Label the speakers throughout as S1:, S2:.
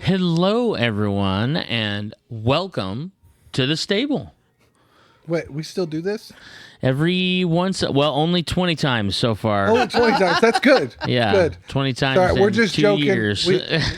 S1: Hello, everyone, and welcome to the stable.
S2: Wait, we still do this?
S1: Only 20 times so far.
S2: Only 20 times. That's good.
S1: Yeah,
S2: good.
S1: 20 times
S2: Sorry, we're
S1: in
S2: just
S1: 2
S2: joking.
S1: years.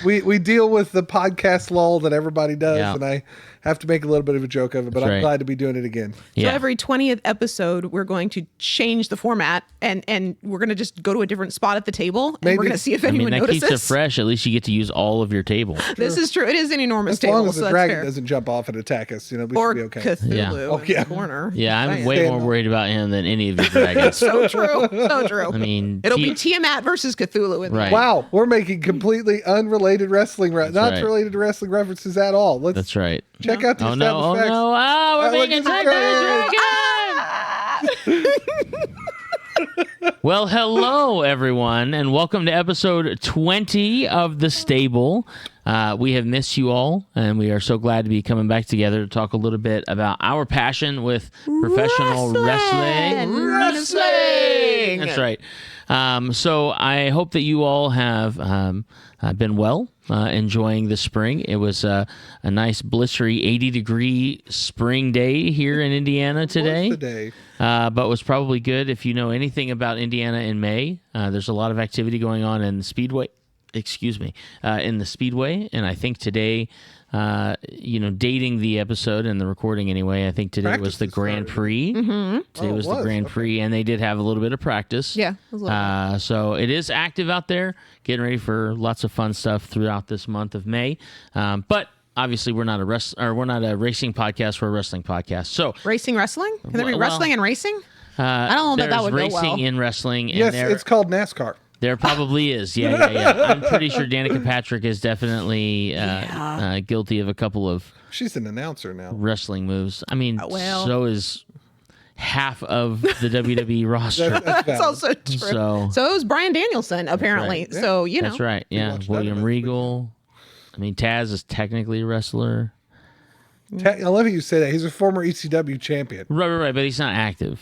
S2: We deal with the podcast lull that everybody does,
S1: Yeah.
S2: and I have to make a little bit of a joke of it, but
S1: That's
S2: I'm
S1: right.
S2: glad to be doing it again.
S1: Yeah.
S3: So every 20th episode, we're going to change the format, and we're going to just go to a different spot at the table, and
S2: Maybe.
S3: we're going to see if
S1: I mean,
S3: anyone
S1: that
S3: notices.
S1: keeps it fresh. At least you get to use all of your table.
S3: This is true. It is an enormous
S2: As
S3: table,
S2: long as
S3: so
S2: the
S3: that's
S2: dragon
S3: fair.
S2: doesn't jump off and attack us, we
S3: Or
S2: should be okay.
S3: Cthulhu
S1: Yeah.
S3: in
S2: yeah.
S3: the corner.
S1: Yeah, I'm
S3: Just
S1: way
S3: saying.
S1: more worried about him than any of your dragons.
S3: So true. So true.
S1: I mean,
S3: It'll be Tiamat versus Cthulhu in the
S1: Right.
S2: Wow, we're making completely unrelated wrestling, not
S1: right.
S2: related to wrestling references at all. Let's
S1: That's right.
S2: check out the
S1: Oh, no.
S2: sound effects.
S1: We're
S2: look
S1: being
S2: at
S1: attacked
S2: the
S1: by a dragon! Well, hello, everyone, and welcome to episode 20 of The Stable. We have missed you all, and we are so glad to be coming back together to talk a little bit about our passion with professional wrestling. That's right. So I hope that you all have been well, enjoying the spring. It was a nice blistery 80-degree spring day here in Indiana today.
S2: What's the day?
S1: But was probably good if you know anything about Indiana in May. There's a lot of activity going on in the Speedway. In the Speedway, and I think today, dating the episode and the recording anyway, I think today was the Grand Prix. Mm-hmm. Today was the Grand Prix, and they did have a little bit of practice.
S3: Yeah, it was a little bit.
S1: So it is active out there, getting ready for lots of fun stuff throughout this month of May. But obviously, we're not a racing podcast. We're a wrestling podcast. So
S3: Racing wrestling? Can there be
S1: Well,
S3: wrestling and racing? I don't know that would go
S1: there's
S3: well.
S1: racing in wrestling. And
S2: Yes, it's called NASCAR.
S1: there probably is. Yeah. I'm pretty sure Danica Patrick is definitely guilty of a couple of
S2: She's an announcer now.
S1: wrestling moves. I mean,
S3: well.
S1: so is half of the WWE roster.
S2: That's
S3: That's
S2: valid.
S3: also true. So it was Bryan Danielson, apparently.
S1: right.
S3: So,
S1: That's right. Yeah.
S2: watched that
S1: William
S2: event.
S1: Regal. I mean, Taz is technically a wrestler.
S2: I love how you say that. He's a former ECW champion.
S1: Right. But he's not active.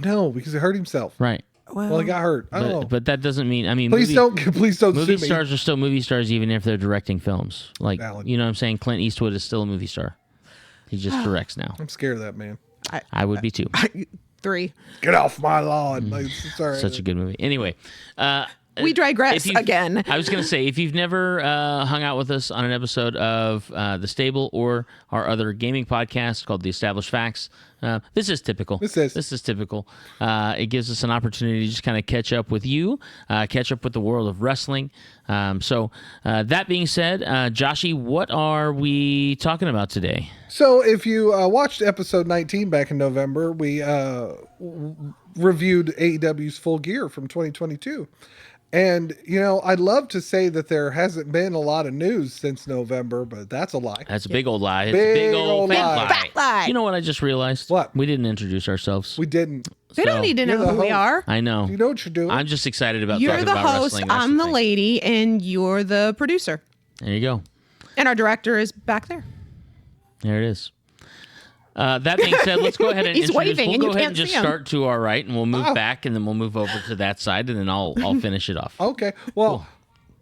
S2: No, because he hurt himself.
S1: Right.
S2: Well, he got hurt. I don't know.
S1: But that doesn't mean, I mean,
S2: Please don't
S1: movie
S2: sue me.
S1: stars are still movie stars even if they're directing films. Like,
S2: Valid.
S1: you know what I'm saying? Clint Eastwood is still a movie star. He just directs now.
S2: I'm scared of that man.
S1: I would be too.
S3: 3.
S2: Get off my lawn. Like, sorry.
S1: Such a good movie. Anyway,
S3: We digress
S1: if you've-
S3: again.
S1: I was going to say, if you've never hung out with us on an episode of The Stable or our other gaming podcast called The Established Facts, this is typical.
S2: This is
S1: typical. It gives us an opportunity to just kind of catch up with you, catch up with the world of wrestling. So that being said, Joshy, what are we talking about today?
S2: So if you watched episode 19 back in November, we reviewed AEW's Full Gear from 2022. And, I'd love to say that there hasn't been a lot of news since November, but that's a lie.
S1: That's a big old lie. It's a
S2: Big
S1: big old
S2: old
S1: fat
S2: lie.
S1: lie.
S3: Fat lie.
S1: You know what I just realized?
S2: What?
S1: We didn't introduce ourselves.
S2: We didn't.
S3: They don't need to know
S2: You're the
S3: who we
S2: host.
S3: are.
S1: I know.
S2: You know what you're doing.
S1: I'm just excited about
S3: You're
S1: talking
S3: the
S1: about
S3: host,
S1: wrestling. That's
S3: I'm the
S1: thing.
S3: lady, and you're the producer.
S1: There you go.
S3: And our director is back there.
S1: There it is. That being said, let's go ahead and
S3: He's
S1: introduce.
S3: waving
S1: We'll
S3: and
S1: go
S3: you
S1: ahead
S3: can't
S1: and just
S3: see him.
S1: start to our right, and we'll move back, and then we'll move over to that side, and then I'll finish it off.
S2: Okay. Well,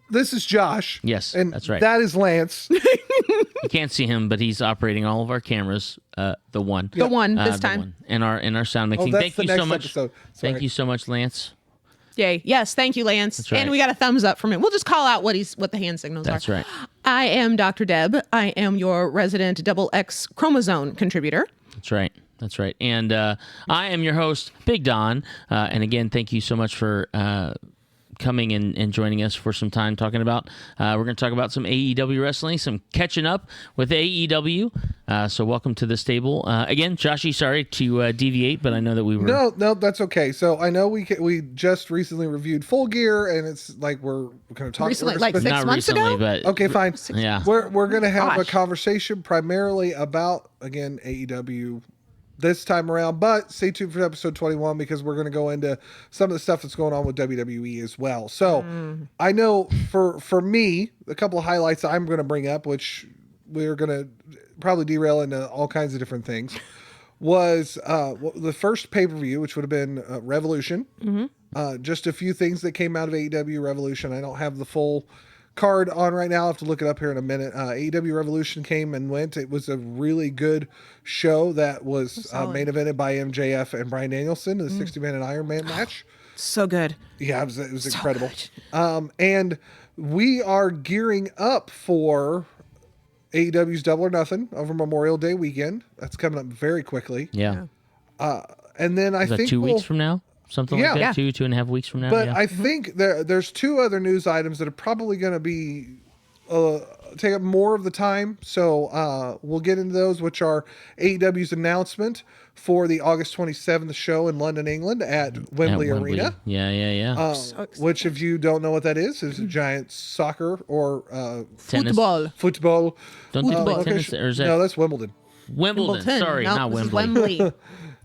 S2: this is Josh.
S1: Yes,
S2: and
S1: that's right.
S2: That is Lance.
S1: You can't see him, but he's operating all of our cameras. The one.
S3: The one this
S1: The
S3: time.
S1: one. And our sound mixing.
S2: that's
S1: Thank
S2: the
S1: you
S2: next
S1: so much.
S2: episode.
S1: Thank
S2: Sorry.
S1: you so much, Lance.
S3: Yay. Yes, thank you, Lance.
S1: right.
S3: And we got a thumbs up from him. We'll just call out what the hand signals
S1: That's
S3: are.
S1: right.
S3: I am Dr. Deb. I am your resident double X chromosome contributor.
S1: That's right. That's right. And I am your host, Big Don. And again, thank you so much for coming and joining us for some time talking about. We're going to talk about some AEW wrestling, some catching up with AEW. So welcome to the stable. Again, Joshy, sorry to deviate, but I know that we were...
S2: No, that's okay. So I know we just recently reviewed Full Gear, and it's like we're going to talk...
S3: Recently,
S2: we're
S3: like
S2: spend-
S3: 6
S1: Not
S3: months
S1: recently,
S3: ago?
S1: but...
S2: Okay, fine.
S1: Yeah.
S2: We're going to have a
S3: Gosh.
S2: conversation primarily about, again, AEW this time around, but stay tuned for episode 21 because we're going to go into some of the stuff that's going on with WWE as well. So I know for me, a couple of highlights I'm going to bring up, which we're going to probably derail into all kinds of different things, was the first pay-per-view, which would have been Revolution. Just a few things that came out of AEW Revolution. I don't have the full card on right now. I have to look it up here in a minute. AEW Revolution came and went. It was a really good show that was main evented by MJF and Bryan Danielson in the 60-man and Iron Man match.
S3: So good.
S2: Yeah, it was incredible. And we are gearing up for AEW's Double or Nothing over Memorial Day weekend. That's coming up very quickly.
S1: Yeah.
S2: And then I
S1: Is that
S2: think
S1: 2 weeks from now? Something like that?
S2: Yeah.
S1: 2.5 weeks from now?
S2: But
S1: yeah.
S2: I think there's 2 other news items that are probably going to be take up more of the time. So we'll get into those, which are AEW's announcement for the August 27th show in London, England at Wembley Arena.
S1: Yeah.
S2: Which, if you don't know what that is a giant soccer or
S1: Tennis.
S2: football.
S1: Don't they play
S2: location.
S1: tennis? Or is that
S2: No, that's Wimbledon.
S1: Wimbledon? Sorry,
S3: no,
S1: not
S3: this is
S1: Wembley.
S3: Wembley.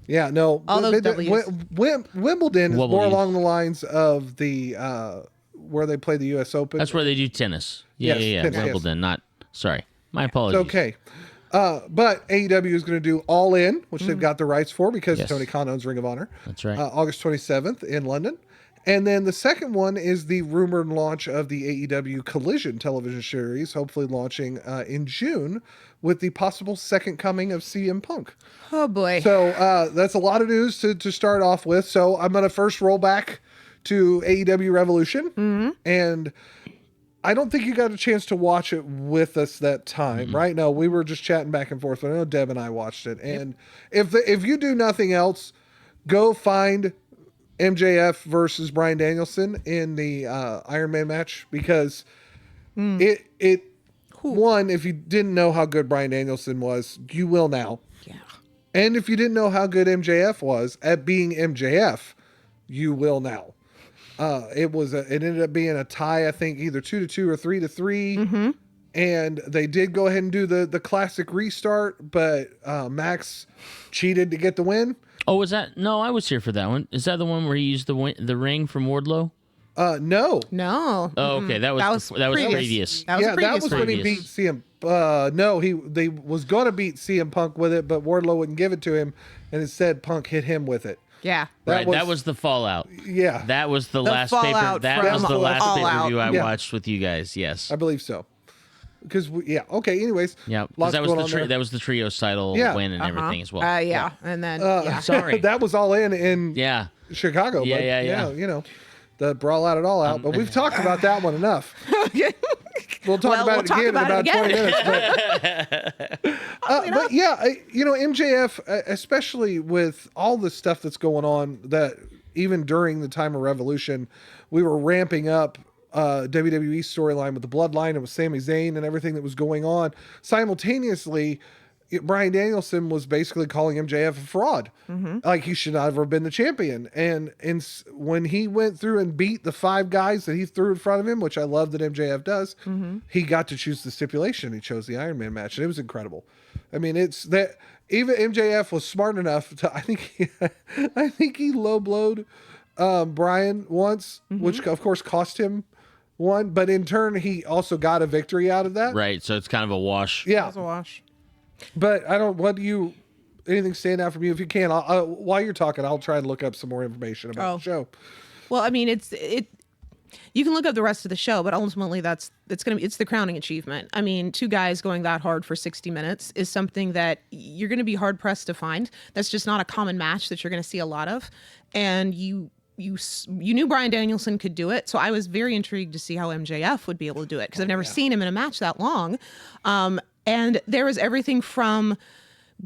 S2: Yeah, no.
S3: All those W's.
S2: Wimbledon is more
S1: W's.
S2: along the lines of the where they play the U.S. Open.
S1: That's where they do tennis.
S2: Yes,
S1: Yeah.
S2: tennis, yes.
S1: Wimbledon, not... Sorry. My apologies.
S2: It's okay. But AEW is going to do All In, which they've got the rights for because
S1: Yes.
S2: Tony Khan owns Ring of Honor.
S1: That's right.
S2: August 27th in London. And then the second one is the rumored launch of the AEW Collision television series, hopefully launching in June with the possible second coming of CM Punk.
S3: Oh boy.
S2: So that's a lot of news to start off with. So I'm going to first roll back to AEW Revolution. And I don't think you got a chance to watch it with us that time, right? No, we were just chatting back and forth. But I know Deb and I watched it. And if you do nothing else, go find MJF versus Bryan Danielson in the Iron Man match because one, if you didn't know how good Bryan Danielson was, you will now.
S3: Yeah.
S2: And if you didn't know how good MJF was at being MJF, you will now. It ended up being a tie, I think, either 2-2 or 3-3. And they did go ahead and do the classic restart, but Max cheated to get the win.
S1: Oh, was that? No, I was here for that one. Is that the one where he used the ring from Wardlow?
S2: No.
S3: No.
S1: Oh, okay. That was previous.
S3: That was
S2: Yeah,
S3: previous.
S2: that was when he beat CM. No, they was going to beat CM Punk with it, but Wardlow wouldn't give it to him, and instead Punk hit him with it.
S3: Yeah.
S1: That was the fallout.
S2: Yeah,
S1: That was the last
S3: fallout
S1: That
S3: from
S1: was the last
S3: All
S1: pay-per-view
S3: Out.
S1: I
S2: Yeah.
S1: watched with you guys. Yes.
S2: I believe so. Because okay. Anyways,
S1: Yeah, because
S2: lots
S1: that was
S2: going
S1: the
S2: on there.
S1: that was the trios title
S2: Yeah.
S1: win and everything as well.
S3: Yeah. And then
S1: Sorry.
S2: that was all in
S1: Yeah.
S2: Chicago.
S1: Yeah,
S2: but,
S1: yeah.
S2: You know, the brawl out it all out. But we've talked about that one enough. We'll talk about it again in about 20 minutes. But yeah, MJF, especially with all the stuff that's going on, that even during the time of Revolution, we were ramping up WWE storyline with the Bloodline and with Sami Zayn and everything that was going on. Simultaneously, Bryan Danielson was basically calling MJF a fraud. Like he should not have ever been the champion. And when he went through and beat the 5 guys that he threw in front of him, which I love that MJF does, he got to choose the stipulation. He chose the Iron Man match, and it was incredible. I mean, it's that even MJF was smart enough to, I think he low blowed Bryan once, which of course cost him one, but in turn he also got a victory out of that.
S1: Right. So it's kind of a wash.
S2: Yeah.
S3: That was a wash.
S2: But anything stand out from you? If you can, while you're talking, I'll try and look up some more information about the show.
S3: Well, I mean, you can look up the rest of the show, but ultimately it's the crowning achievement. I mean, 2 guys going that hard for 60 minutes is something that you're going to be hard pressed to find. That's just not a common match that you're going to see a lot of. And you knew Bryan Danielson could do it. So I was very intrigued to see how MJF would be able to do it because I've never seen him in a match that long. And there was everything from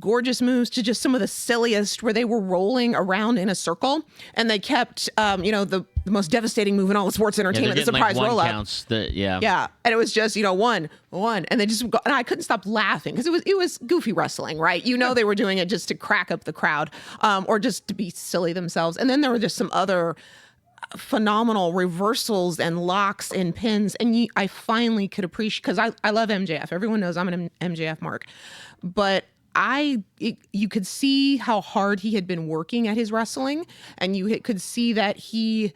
S3: gorgeous moves to just some of the silliest where they were rolling around in a circle and they kept, the most devastating move in all of sports entertainment, the surprise rollout.
S1: Counts. Yeah.
S3: And it was just, one, and they just go, and I couldn't stop laughing because it was goofy wrestling, right? They were doing it just to crack up the crowd, or just to be silly themselves. And then there were just some other phenomenal reversals and locks and pins. And I finally could appreciate, because I love MJF. Everyone knows I'm an MJF mark, but you could see how hard he had been working at his wrestling, and you could see that he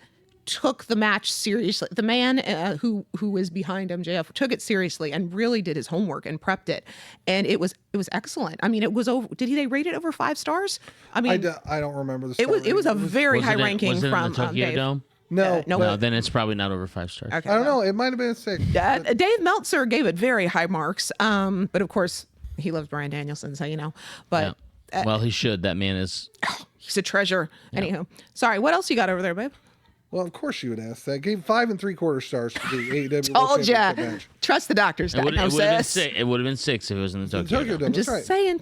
S3: took the match seriously. The man who is behind MJF took it seriously and really did his homework and prepped it, and it was excellent. I mean, it was over. Did they rate it over 5 stars? I mean,
S2: I don't remember the.
S3: It was a very high ranking
S1: was it
S3: from
S1: in the Tokyo
S3: Dave.
S1: Dome?
S2: No,
S3: no.
S1: No, then it's probably not over 5 stars.
S3: Okay.
S2: I don't know. It might have been a 6.
S3: Dave Meltzer gave it very high marks. But of course, he loves Bryan Danielson, so you know. But
S1: Well, he should. That man is.
S3: he's a treasure. Anywho, sorry. What else you got over there, babe?
S2: Well, of course you would ask that. Gave 5 3/4 stars to the AEW World
S3: Told ya.
S2: Championship match.
S3: Trust the doctor's
S1: It would have been
S3: diagnosis.
S1: 6. It would have been 6 if it was in the Tokyo
S2: Tokyo
S1: Dome.
S2: Dome,
S3: Just
S2: that's right.
S3: saying,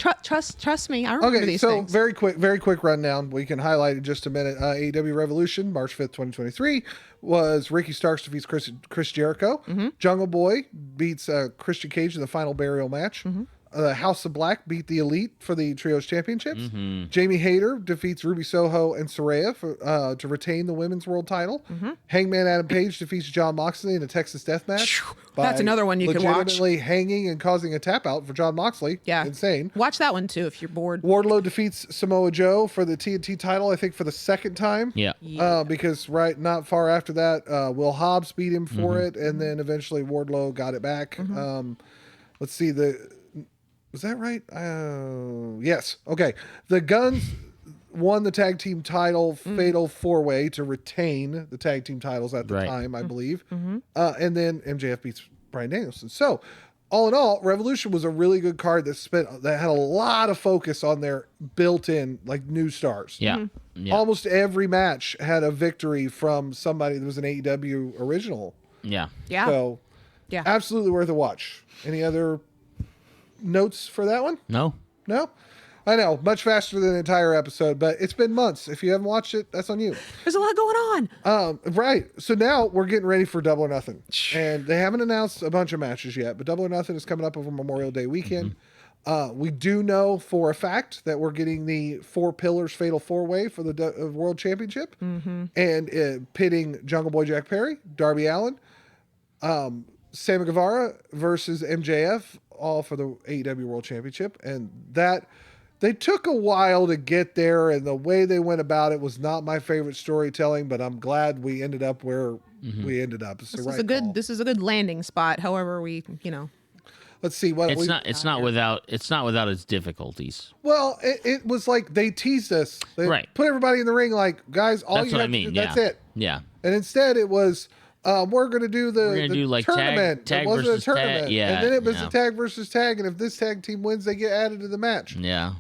S3: trust me. I remember
S2: Okay,
S3: these
S2: so
S3: things.
S2: very quick rundown. We can highlight in just a minute. AEW Revolution, March 5th, 2023, was Ricky Starks defeats Chris Jericho.
S3: Mm-hmm.
S2: Jungle Boy beats Christian Cage in the final burial match.
S3: Mm-hmm.
S2: House of Black beat the Elite for the Trios Championships.
S1: Mm-hmm.
S2: Jamie Hayter defeats Ruby Soho and Saraya to retain the women's world title.
S3: Mm-hmm.
S2: Hangman Adam Page defeats Jon Moxley in a Texas death match.
S3: That's
S2: by
S3: another one you can watch.
S2: legitimately hanging and causing a tap out for Jon Moxley.
S3: Yeah.
S2: Insane.
S3: Watch that one too if you're bored.
S2: Wardlow defeats Samoa Joe for the TNT title, I think for the second time.
S1: Yeah.
S2: Because not far after that, Will Hobbs beat him for it, and then eventually Wardlow got it back. Let's see, was that right? Yes. Okay. The Guns won the tag team title fatal 4-way to retain the tag team titles at the
S1: Right.
S2: time, I believe. And then MJF beats Bryan Danielson. So, all in all, Revolution was a really good card that had a lot of focus on their built-in like new stars.
S1: Yeah. Yeah.
S2: Almost every match had a victory from somebody that was an AEW original.
S1: Yeah.
S3: Yeah.
S2: So,
S3: Yeah.
S2: absolutely worth a watch. Any other notes for that one?
S1: No.
S2: No? I know, much faster than the entire episode, but it's been months. If you haven't watched it, that's on you.
S3: There's a lot going on.
S2: Right. So now we're getting ready for Double or Nothing. And they haven't announced a bunch of matches yet, but Double or Nothing is coming up over Memorial Day weekend. We do know for a fact that we're getting the 4 Pillars Fatal 4-Way for the World Championship. And pitting Jungle Boy Jack Perry, Darby Allin, Sammy Guevara versus MJF, all for the AEW World Championship. And that they took a while to get there, and the way they went about it was not my favorite storytelling, but I'm glad we ended up where we ended up.
S3: This is a good landing spot. However,
S2: Let's see what
S1: It's not without its difficulties.
S2: Well, it was like they teased us. They
S1: Right.
S2: put everybody in the ring like, guys, all
S1: That's
S2: you
S1: what
S2: have
S1: I mean.
S2: to do,
S1: Yeah.
S2: that's it.
S1: Yeah.
S2: And instead it was we're going to do the
S1: like tag
S2: tournament. It wasn't a
S1: versus tag,
S2: tournament.
S1: yeah,
S2: And then it was
S1: yeah.
S2: a tag versus tag, and if this tag team wins, they get added to the match.
S1: Yeah.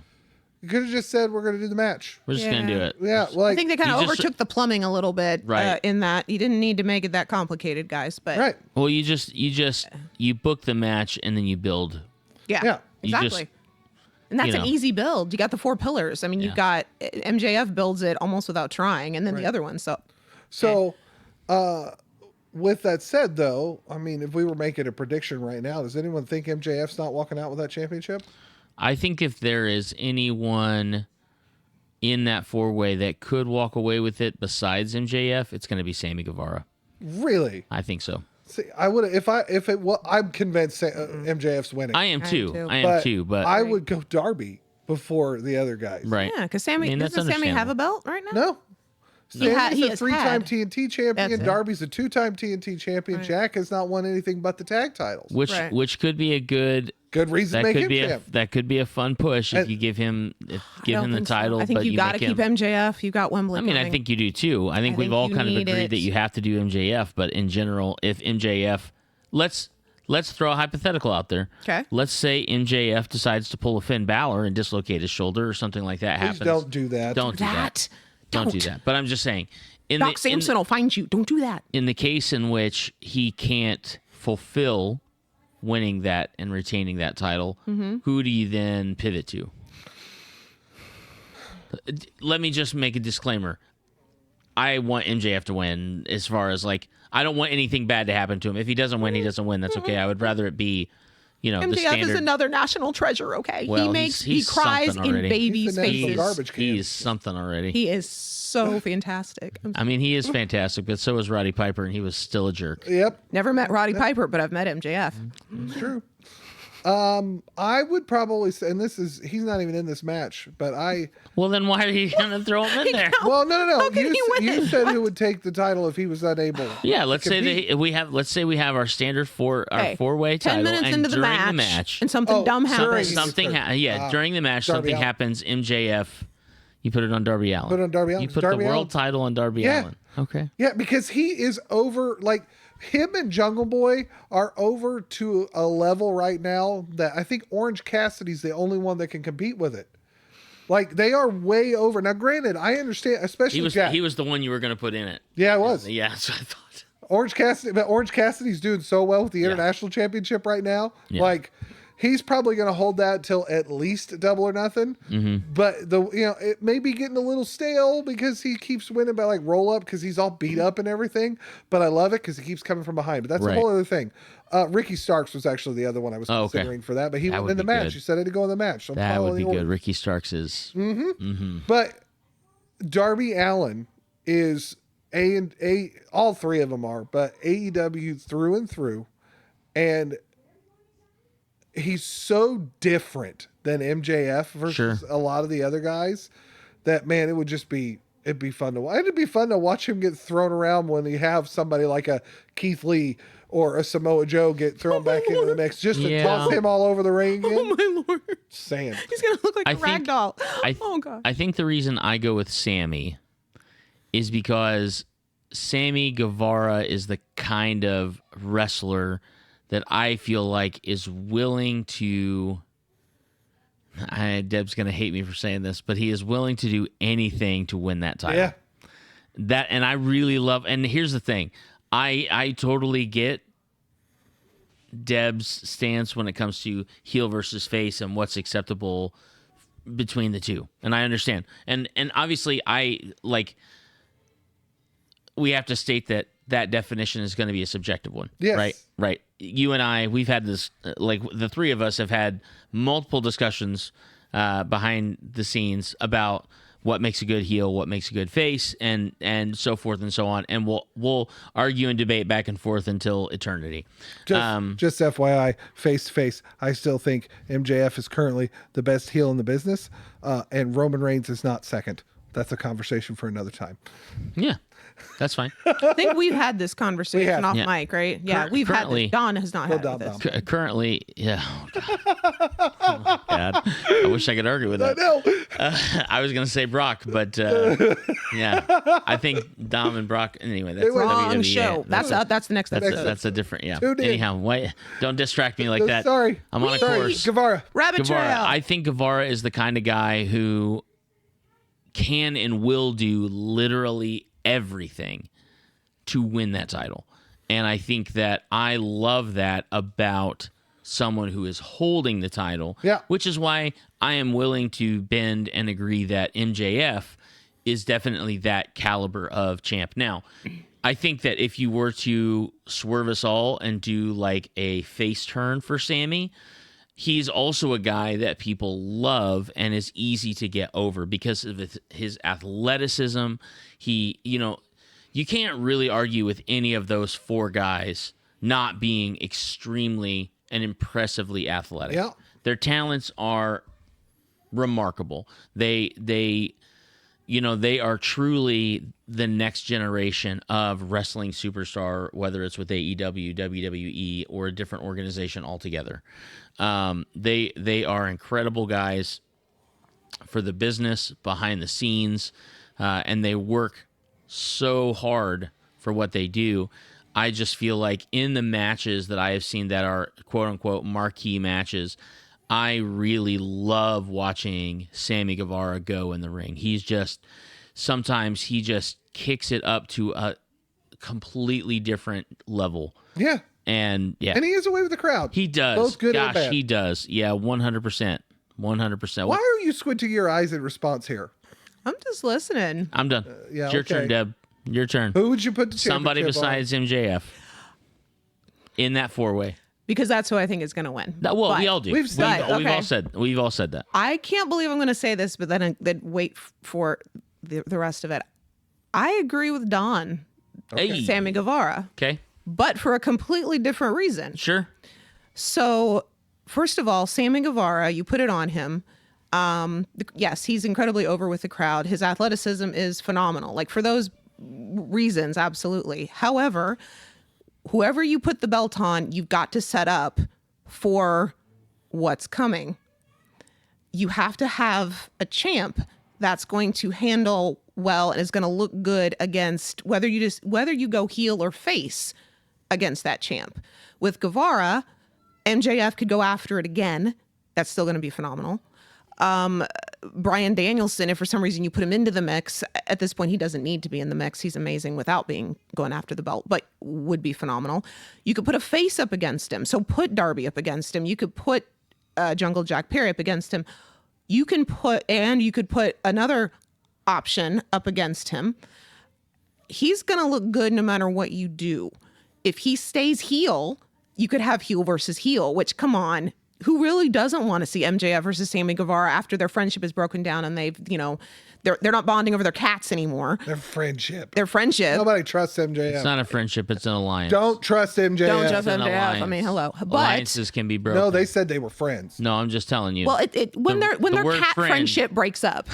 S2: You could have just said we're going to do the match.
S1: We're just gonna do it.
S2: Yeah, like
S3: I think they kind of
S1: You just-
S3: overtook the plumbing a little bit.
S1: Right.
S3: In that you didn't need to make it that complicated, guys. But
S2: right.
S1: Well, you book the match and then you build.
S3: yeah,
S2: Yeah.
S1: You
S3: exactly.
S1: just-
S3: And that's
S1: you
S3: an
S1: know.
S3: easy build. You got the 4 pillars. I mean, you've got MJF builds it almost without trying, and then the other one.
S2: So, with that said, though, I mean, if we were making a prediction right now, does anyone think MJF's not walking out with that championship?
S1: I think if there is anyone in that 4-way that could walk away with it besides MJF, it's going to be Sammy Guevara.
S2: Really?
S1: I think so.
S2: See, I would if it was. I'm convinced MJF's winning.
S1: I am too.
S3: too.
S1: I am too. But
S2: I would go Darby before the other guys.
S1: right.
S3: Yeah, because Sammy
S1: I mean, that's
S3: doesn't Sammy have a
S1: understandable.
S3: belt right now?
S2: No.
S3: He
S2: Sammy's a
S3: has
S2: 3-time
S3: had.
S2: TNT champion.
S3: That's it.
S2: Darby's a 2-time TNT champion. Jack has not won anything but the tag titles.
S1: Which
S3: Right.
S1: could be a good.
S2: Good reason
S1: That
S2: to make
S1: could
S2: him
S1: be a
S2: champ.
S1: that could be a fun push if
S2: And-
S1: you give him
S3: I
S1: the
S3: don't think so.
S1: title.
S3: I think
S1: but
S3: you got to
S1: make
S3: keep
S1: him,
S3: MJF. You got Wembley.
S1: I mean, I
S3: coming.
S1: think you do too. I think we've
S3: think
S1: all
S3: you
S1: kind of
S3: need
S1: agreed
S3: it.
S1: that you have to do MJF. But in general, if MJF, let's throw a hypothetical out there.
S3: Okay.
S1: Let's say MJF decides to pull a Finn Balor and dislocate his shoulder or something like that
S2: Please
S1: happens.
S2: don't do that.
S1: Don't do that. Don't do that. But I'm just saying.
S3: Doc Samson will find you. Don't do that.
S1: In the case in which he can't fulfill winning that and retaining that title, who do you then pivot to? Let me just make a disclaimer. I want MJF to win as far as like, I don't want anything bad to happen to him. If he doesn't win, he doesn't win. That's okay. I would rather it be, the
S3: MJF
S1: standard.
S3: is another national treasure. Okay,
S1: Well,
S3: he cries
S1: something
S3: in
S1: already.
S3: babies'
S2: He's the national
S3: faces.
S2: garbage can.
S1: He's something already.
S3: He is so fantastic.
S1: I mean, he is fantastic, but so is Roddy Piper, and he was still a jerk.
S2: Yep,
S3: Never met Roddy Piper, but I've met MJF.
S2: it's true. I would probably say, and he's not even in this match, but
S1: Well, then why are you going to throw him in there?
S2: well, no.
S3: How can he
S2: You
S3: win?
S2: said who would take the title if he was unable.
S1: Yeah, let's say
S2: compete.
S1: let's say we have our standard
S3: Okay,
S1: 4-way
S3: 10
S1: title,
S3: minutes
S1: and
S3: into the
S1: during
S3: match, and something
S2: Oh,
S3: dumb
S2: during-
S3: happens.
S2: Some-
S1: during the match
S2: Darby
S1: something
S2: Allin.
S1: happens. MJF, You put it on Darby Allin.
S2: Put it on Darby Allin.
S1: You put
S2: Darby
S1: the world
S2: Allin.
S1: title on Darby
S2: Yeah.
S1: Allin. Okay.
S2: Yeah, because he is over, like, him and Jungle Boy are over to a level right now that I think Orange Cassidy's the only one that can compete with it. Like, they are way over. Now, granted, I understand, especially Jack.
S1: He was the one you were going to put in it.
S2: Yeah, it was.
S1: Yeah, that's what I thought.
S2: Orange Cassidy's doing so well with the international championship right now.
S1: Yeah.
S2: Like, he's probably going to hold that till at least Double or Nothing.
S1: Mm-hmm.
S2: But it may be getting a little stale because he keeps winning by like roll up because he's all beat up and everything. But I love it because he keeps coming from behind. But that's a
S1: Right.
S2: whole other thing. Ricky Starks was actually the other one I was
S1: Oh, okay.
S2: considering for that, but he
S1: That
S2: went
S1: would
S2: in the
S1: be
S2: match.
S1: good.
S2: He said I had to go in the match. So I'm
S1: That would
S2: following
S1: be
S2: the order.
S1: good. Ricky Starks is.
S2: But Darby Allin is all three of them are, but AEW through and through, and he's so different than MJF versus a lot of the other guys that, man, it'd be fun to watch. It'd be fun to watch him get thrown around when you have somebody like a Keith Lee or a Samoa Joe get thrown back into the mix just to toss him all over the ring again.
S3: Oh my lord.
S2: Saying.
S3: He's gonna look like a rag doll.
S1: I
S3: Oh god.
S1: I think the reason I go with Sammy is because Sammy Guevara is the kind of wrestler that I feel like is willing to. Deb's gonna hate me for saying this, but he is willing to do anything to win that title.
S2: Yeah.
S1: And I really love. And here's the thing, I totally get Deb's stance when it comes to heel versus face and what's acceptable between the two, and I understand. And obviously, we have to state that definition is going to be a subjective one.
S2: Yes.
S1: Right. You and I, we've had this, the three of us have had multiple discussions behind the scenes about what makes a good heel, what makes a good face, and so forth and so on. And we'll argue and debate back and forth until eternity.
S2: Just FYI, face to face, I still think MJF is currently the best heel in the business, and Roman Reigns is not second. That's a conversation for another time.
S1: Yeah, that's fine.
S3: I think we've had this conversation off
S1: Yeah.
S3: mic, right? Yeah, we've had
S1: currently-
S3: this. Don has not had this.
S1: Currently, yeah. Oh, God. I wish I could argue with that.
S2: No.
S1: I was going to say Brock, but yeah, I think Dom and Brock. Anyway, that's
S3: Wrong
S1: WWE.
S3: show. That's the next episode.
S1: That's a different. Yeah.
S2: Tune in.
S1: Anyhow, wait, don't distract me like that.
S2: Sorry.
S1: I'm on a
S2: Sorry,
S1: course.
S2: Guevara.
S3: Rabbit
S1: Guevara.
S3: trail.
S1: I think Guevara is the kind of guy who can and will do literally everything to win that title. And I think that I love that about someone who is holding the title.
S2: Yeah.
S1: Which is why I am willing to bend and agree that MJF is definitely that caliber of champ. Now, I think that if you were to swerve us all and do like a face turn for Sammy, he's also a guy that people love and is easy to get over because of his athleticism. You can't really argue with any of those four guys not being extremely and impressively athletic.
S2: Yeah.
S1: Their talents are remarkable. They are truly the next generation of wrestling superstar, whether it's with AEW, WWE, or a different organization altogether. They are incredible guys for the business, behind the scenes, and they work so hard for what they do. I just feel like in the matches that I have seen that are quote-unquote marquee matches, I really love watching Sammy Guevara go in the ring. Sometimes he just kicks it up to a completely different level.
S2: Yeah.
S1: And yeah.
S2: And he is away with the crowd.
S1: He does.
S2: Both good and
S1: Gosh,
S2: bad.
S1: he does. Yeah, 100%. 100%.
S2: Why are you squinting your eyes in response here?
S3: I'm just listening.
S1: I'm done.
S2: yeah,
S1: It's your
S2: okay.
S1: turn, Deb. Your turn.
S2: Who would you put the
S1: Somebody
S2: championship on?
S1: besides MJF in that four-way.
S3: Because that's who I think is going to win.
S1: Well,
S3: But
S1: we all do.
S2: We've said-
S1: We've all said that.
S3: I can't believe I'm going to say this, but then wait for the rest of it. I agree with Don,
S1: Hey.
S3: Sammy Guevara,
S1: Okay.
S3: but for a completely different reason.
S1: Sure.
S3: So, first of all, Sammy Guevara, you put it on him. Yes, he's incredibly over with the crowd. His athleticism is phenomenal. Like for those reasons, absolutely. However, whoever you put the belt on, you've got to set up for what's coming. You have to have a champ that's going to handle well and is going to look good against whether you go heel or face against that champ. With Guevara, MJF could go after it again. That's still going to be phenomenal. Bryan Danielson, if for some reason you put him into the mix, at this point he doesn't need to be in the mix. He's amazing without going after the belt, but would be phenomenal. You could put a face up against him. So put Darby up against him. You could put Jungle Jack Perry up against him. You could put another option up against him. He's going to look good no matter what you do. If he stays heel, you could have heel versus heel, which, come on, who really doesn't want to see MJF versus Sammy Guevara after their friendship is broken down and they've, they're not bonding over their cats anymore.
S2: Their friendship. Nobody trusts MJF.
S1: It's not a friendship, it's an alliance.
S2: Don't trust MJF.
S3: Don't trust
S1: An
S3: MJF.
S1: alliance.
S3: I mean, hello. But
S1: Alliances can be broken.
S2: No, they said they were friends.
S1: No, I'm just telling you.
S3: well, when their
S1: word
S3: cat
S1: friend-
S3: friendship breaks up,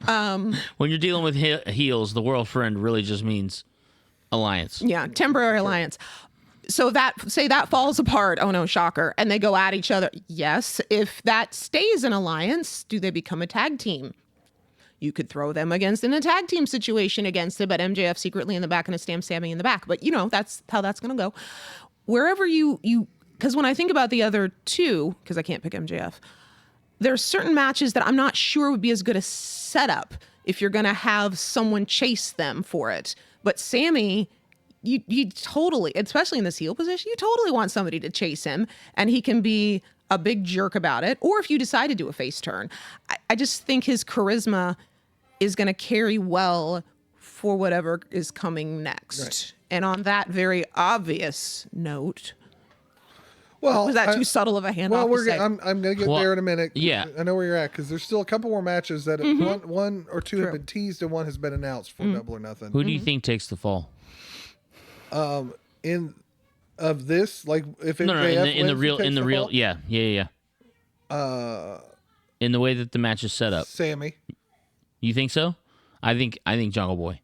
S1: when you're dealing with heels, the world friend really just means alliance.
S3: yeah, temporary alliance. So that falls apart. Oh no, shocker. And they go at each other. Yes. If that stays an alliance, do they become a tag team? You could throw them against in a tag team situation against it, but MJF secretly in the back and a stamp Sammy in the back. But that's how that's going to go. Wherever because when I think about the other two, because I can't pick MJF, there's certain matches that I'm not sure would be as good a setup if you're going to have someone chase them for it. But Sammy, you totally, especially in this heel position, you totally want somebody to chase him and he can be a big jerk about it. Or if you decide to do a face turn, I just think his charisma is going to carry well for whatever is coming next.
S2: Right.
S3: And on that very obvious note,
S2: Well,
S3: was that too subtle of a handoff?
S2: Well,
S3: to say?
S2: I'm going to get
S1: Well,
S2: there in a minute.
S1: yeah.
S2: I know where you're at because there's still a couple more matches that one or two have been teased and one has been announced for Double or Nothing.
S1: Who do you think takes the fall?
S2: In of this, like if
S1: No,
S2: MJF
S1: in the
S2: wins,
S1: real,
S2: he
S1: in the
S2: takes
S1: real,
S2: fall?
S1: yeah. In the way that the match is set up,
S2: Sammy.
S1: you think so? I think Jungle Boy.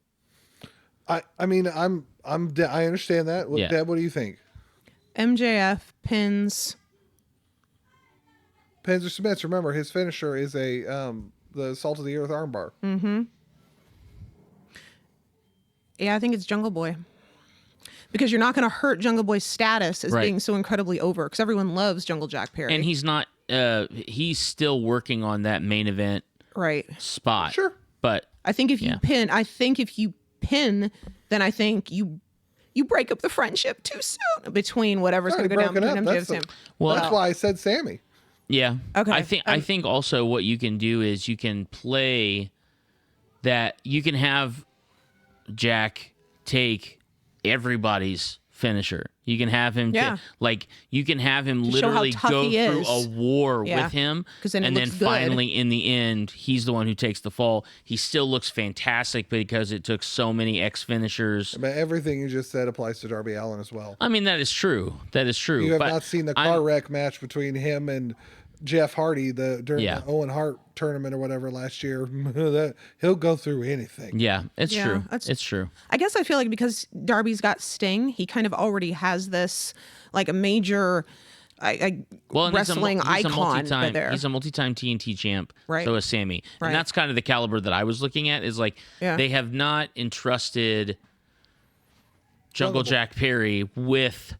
S2: I mean, I understand that.
S1: Yeah.
S2: Deb, what do you think?
S3: MJF pins.
S2: Pins or submits. Remember, his finisher is the Salt of the Earth armbar.
S3: Yeah, I think it's Jungle Boy. Because you're not going to hurt Jungle Boy's status as
S1: Right.
S3: being so incredibly over. Because everyone loves Jungle Jack Perry.
S1: And he's not. He's still working on that main event
S3: right.
S1: spot.
S2: Sure.
S1: But
S3: I think if you
S1: Yeah.
S3: pin, then I think you break up the friendship too soon between whatever's
S2: It's
S3: going to
S2: already
S3: go down
S2: broken
S3: between
S2: up.
S3: MJF and Sam.
S1: well,
S2: That's why I said Sammy.
S1: yeah.
S3: Okay.
S1: I think also what you can do is you can play that. You can have Jack take everybody's finisher. You can have him
S3: Yeah.
S1: you can have him
S3: To show how
S1: literally
S3: tough
S1: go
S3: he
S1: through
S3: is.
S1: a war
S3: Yeah.
S1: with him,
S3: 'Cause then it
S1: and then
S3: looks good.
S1: finally in the end he's the one who takes the fall. He still looks fantastic because it took so many X finishers.
S2: But everything you just said applies to Darby Allin as well.
S1: I mean, that is true. That is true.
S2: You have
S1: but
S2: not seen the
S1: I'm-
S2: car wreck match between him and Jeff Hardy during
S1: Yeah.
S2: the Owen Hart tournament or whatever last year. He'll go through anything.
S1: Yeah, it's
S3: Yeah,
S1: true.
S3: that's-
S1: It's true.
S3: I guess I feel like because Darby's got Sting, he kind of already has this like a major
S1: Well, and
S3: wrestling
S1: he's a
S3: icon
S1: multi-time,
S3: there.
S1: He's a multi-time TNT champ.
S3: Right.
S1: So is Sammy.
S3: Right.
S1: And that's kind of the caliber that I was looking at. Is like
S3: Yeah.
S1: they have not entrusted Jungle Jack Perry with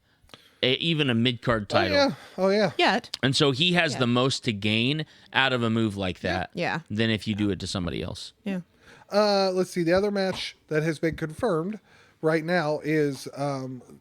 S1: even a mid-card title.
S2: Oh yeah.
S3: Yet.
S1: And so he has the most to gain out of a move like that
S3: Yeah.
S1: than if you do it to somebody else.
S3: Yeah.
S2: Let's see. The other match that has been confirmed right now is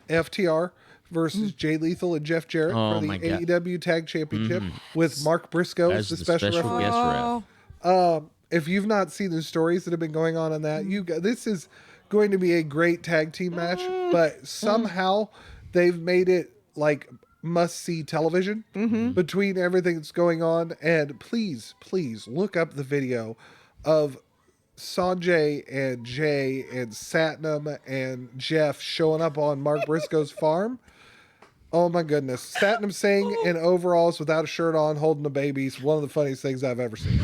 S2: FTR versus Jay Lethal and Jeff Jarrett
S1: Oh,
S2: for the
S1: my God.
S2: AEW Tag Championship with Mark Briscoe as the special referee.
S1: guest ref.
S2: If you've not seen the stories that have been going on that, this is going to be a great tag team match, but somehow they've made it like must-see television between everything that's going on. And please look up the video of Sanjay and Jay and Satnam and Jeff showing up on Mark Briscoe's farm. Oh my goodness. Satnam Singh in overalls without a shirt on holding a baby is one of the funniest things I've ever seen.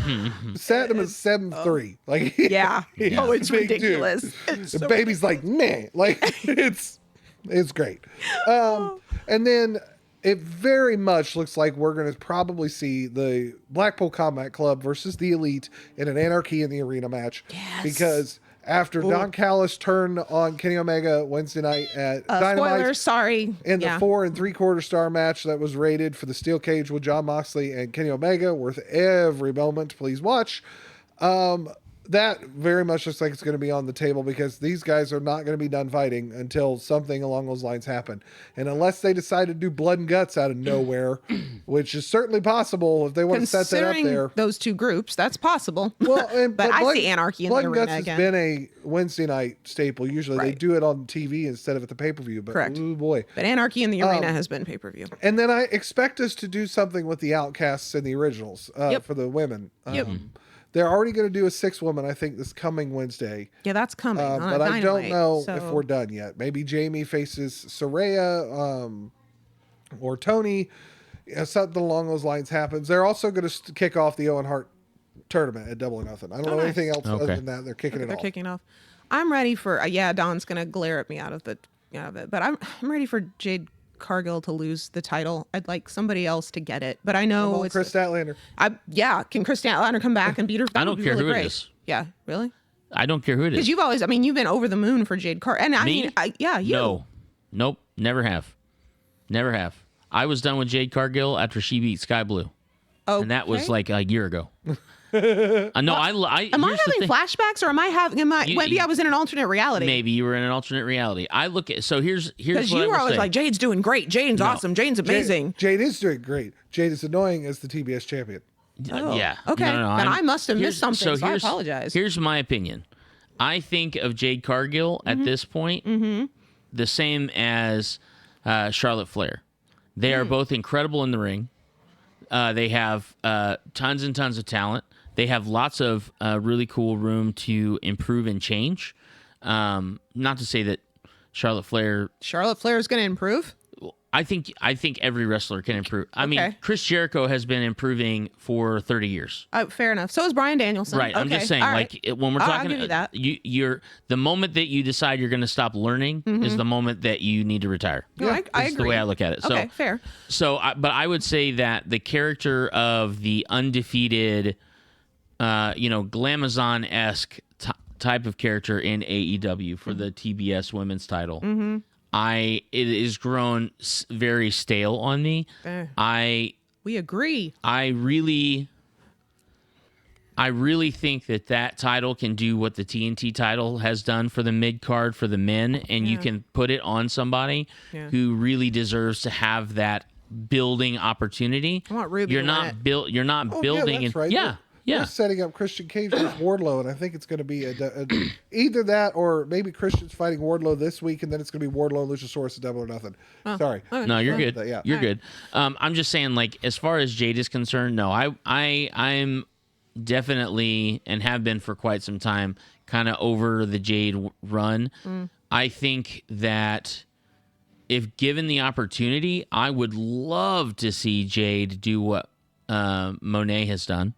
S2: Satnam is 7'3". Like
S3: Yeah. Oh, it's
S2: a big dude.
S3: ridiculous. It's
S2: The
S3: so
S2: baby's like, man, like it's great. And then it very much looks like we're going to probably see the Blackpool Combat Club versus the Elite in an Anarchy in the Arena match.
S3: Yes.
S2: Because after Don Callis turned on Kenny Omega Wednesday night at Dynamite.
S3: Spoilers, sorry.
S2: In the 4 3/4 star match that was rated for the steel cage with Jon Moxley and Kenny Omega, worth every moment. Please watch. That very much looks like it's going to be on the table because these guys are not going to be done fighting until something along those lines happen. And unless they decide to do blood and guts out of nowhere, which is certainly possible if they want to set that up there.
S3: Those two groups, that's possible.
S2: Well,
S3: but I see Anarchy in the Arena
S2: Guts
S3: again.
S2: has been a Wednesday night staple. Usually they do it on TV instead of at the pay-per-view. But
S3: Correct.
S2: Oh boy.
S3: But Anarchy in the Arena has been pay-per-view.
S2: And then I expect us to do something with the Outcasts and the Originals for the women. They're already going to do a 6-woman, I think, this coming Wednesday.
S3: Yeah, that's coming.
S2: But I don't know if we're done yet. Maybe Jamie faces Saraya or Tony. Something along those lines happens. They're also going to kick off the Owen Hart tournament at Double or Nothing. I don't know anything else other than that. They're kicking it off.
S3: They're kicking off. I'm ready for. Don's going to glare at me out of it. But I'm ready for Jade Cargill to lose the title. I'd like somebody else to get it, but I know it's
S2: Chris Statlander.
S3: Can Chris Statlander come back and beat her?
S1: I don't care who it is.
S3: Yeah, really?
S1: I don't care who it is.
S3: Because you've always, you've been over the moon for Jade Cargill. And
S1: Me?
S3: You.
S1: No. Nope. Never have. I was done with Jade Cargill after she beat Sky Blue.
S3: Okay.
S1: And that was like a year ago. No, am
S3: I having flashbacks, or maybe I was in an alternate reality?
S1: Maybe you were in an alternate reality. I look at here's
S3: because
S1: what
S3: you were always
S1: say.
S3: like, Jade's doing great, Jade's awesome, Jade's amazing.
S2: Jade is doing great. Jade is annoying as the TBS champion.
S1: Yeah.
S3: Okay.
S1: No,
S3: then I must have missed something. So I
S1: here's,
S3: apologize.
S1: Here's my opinion. I think of Jade Cargill at this point the same as Charlotte Flair. They are both incredible in the ring. They have tons and tons of talent. They have lots of really cool room to improve and change. Not to say that Charlotte Flair
S3: is going to improve.
S1: I think every wrestler can improve. I mean, Chris Jericho has been improving for 30 years.
S3: Fair enough. So is Bryan Danielson.
S1: Right. I'm just saying, when we're talking,
S3: I'll give you that.
S1: You're the moment that you decide you're going to stop learning is the moment that you need to retire.
S3: No, I agree.
S1: The way I look at it.
S3: Okay, fair.
S1: But I would say that the character of the undefeated, Glamazon-esque type of character in AEW for the TBS women's title. It has grown very stale on me.
S3: We agree.
S1: I really think that title can do what the TNT title has done for the mid card for the men, and you can put it on somebody who really deserves to have that building opportunity.
S3: I want Ruby.
S1: You're not building.
S2: Yeah, that's right.
S1: Yeah.
S2: We're setting up Christian Cage versus Wardlow, and I think it's going to be either that or maybe Christian's fighting Wardlow this week, and then it's going to be Wardlow and Luchasaurus at Double or Nothing. Sorry.
S1: No, you're good.
S2: Yeah.
S1: You're good. I'm just saying, as far as Jade is concerned, no, I'm definitely and have been for quite some time kind of over the Jade run. I think that if given the opportunity, I would love to see Jade do what Monet has done.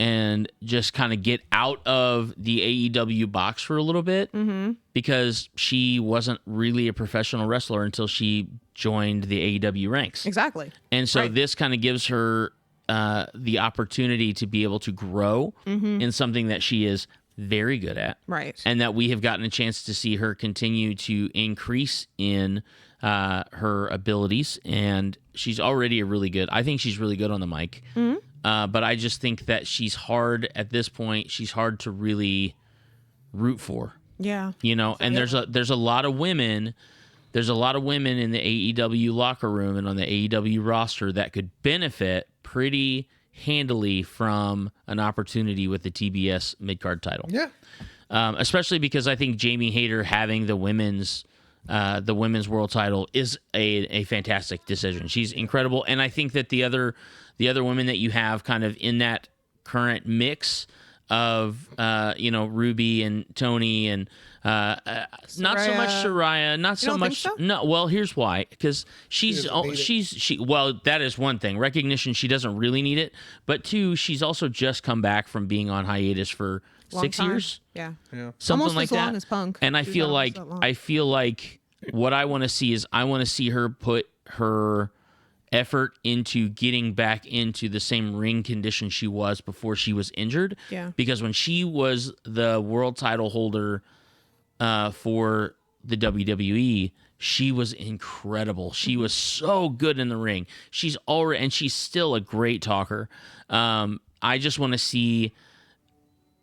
S1: And just kind of get out of the AEW box for a little bit because she wasn't really a professional wrestler until she joined the AEW ranks.
S3: Exactly.
S1: And so this kind of gives her the opportunity to be able to grow in something that she is very good at.
S3: Right.
S1: And that we have gotten a chance to see her continue to increase in her abilities. And she's already I think she's really good on the mic. But I just think that she's hard at this point. She's hard to really root for.
S3: Yeah.
S1: And there's a lot of women. There's a lot of women in the AEW locker room and on the AEW roster that could benefit pretty handily from an opportunity with the TBS mid-card title.
S2: Yeah.
S1: Especially because I think Jamie Hayter having the women's world title is a fantastic decision. She's incredible, and I think that the other women that you have kind of in that current mix of Ruby and Tony and not so much Saraya, not so much. No, well, here's why, because that is one thing, recognition. She doesn't really need it, but two, she's also just come back from being on hiatus for 6 years.
S3: Yeah.
S1: Something
S3: almost
S1: like
S3: as
S1: that.
S3: long as Punk.
S1: And I feel like what I want to see is I want to see her put her effort into getting back into the same ring condition she was before she was injured.
S3: Yeah.
S1: Because when she was the world title holder for the WWE, she was incredible. She was so good in the ring. She's still a great talker. I just want to see,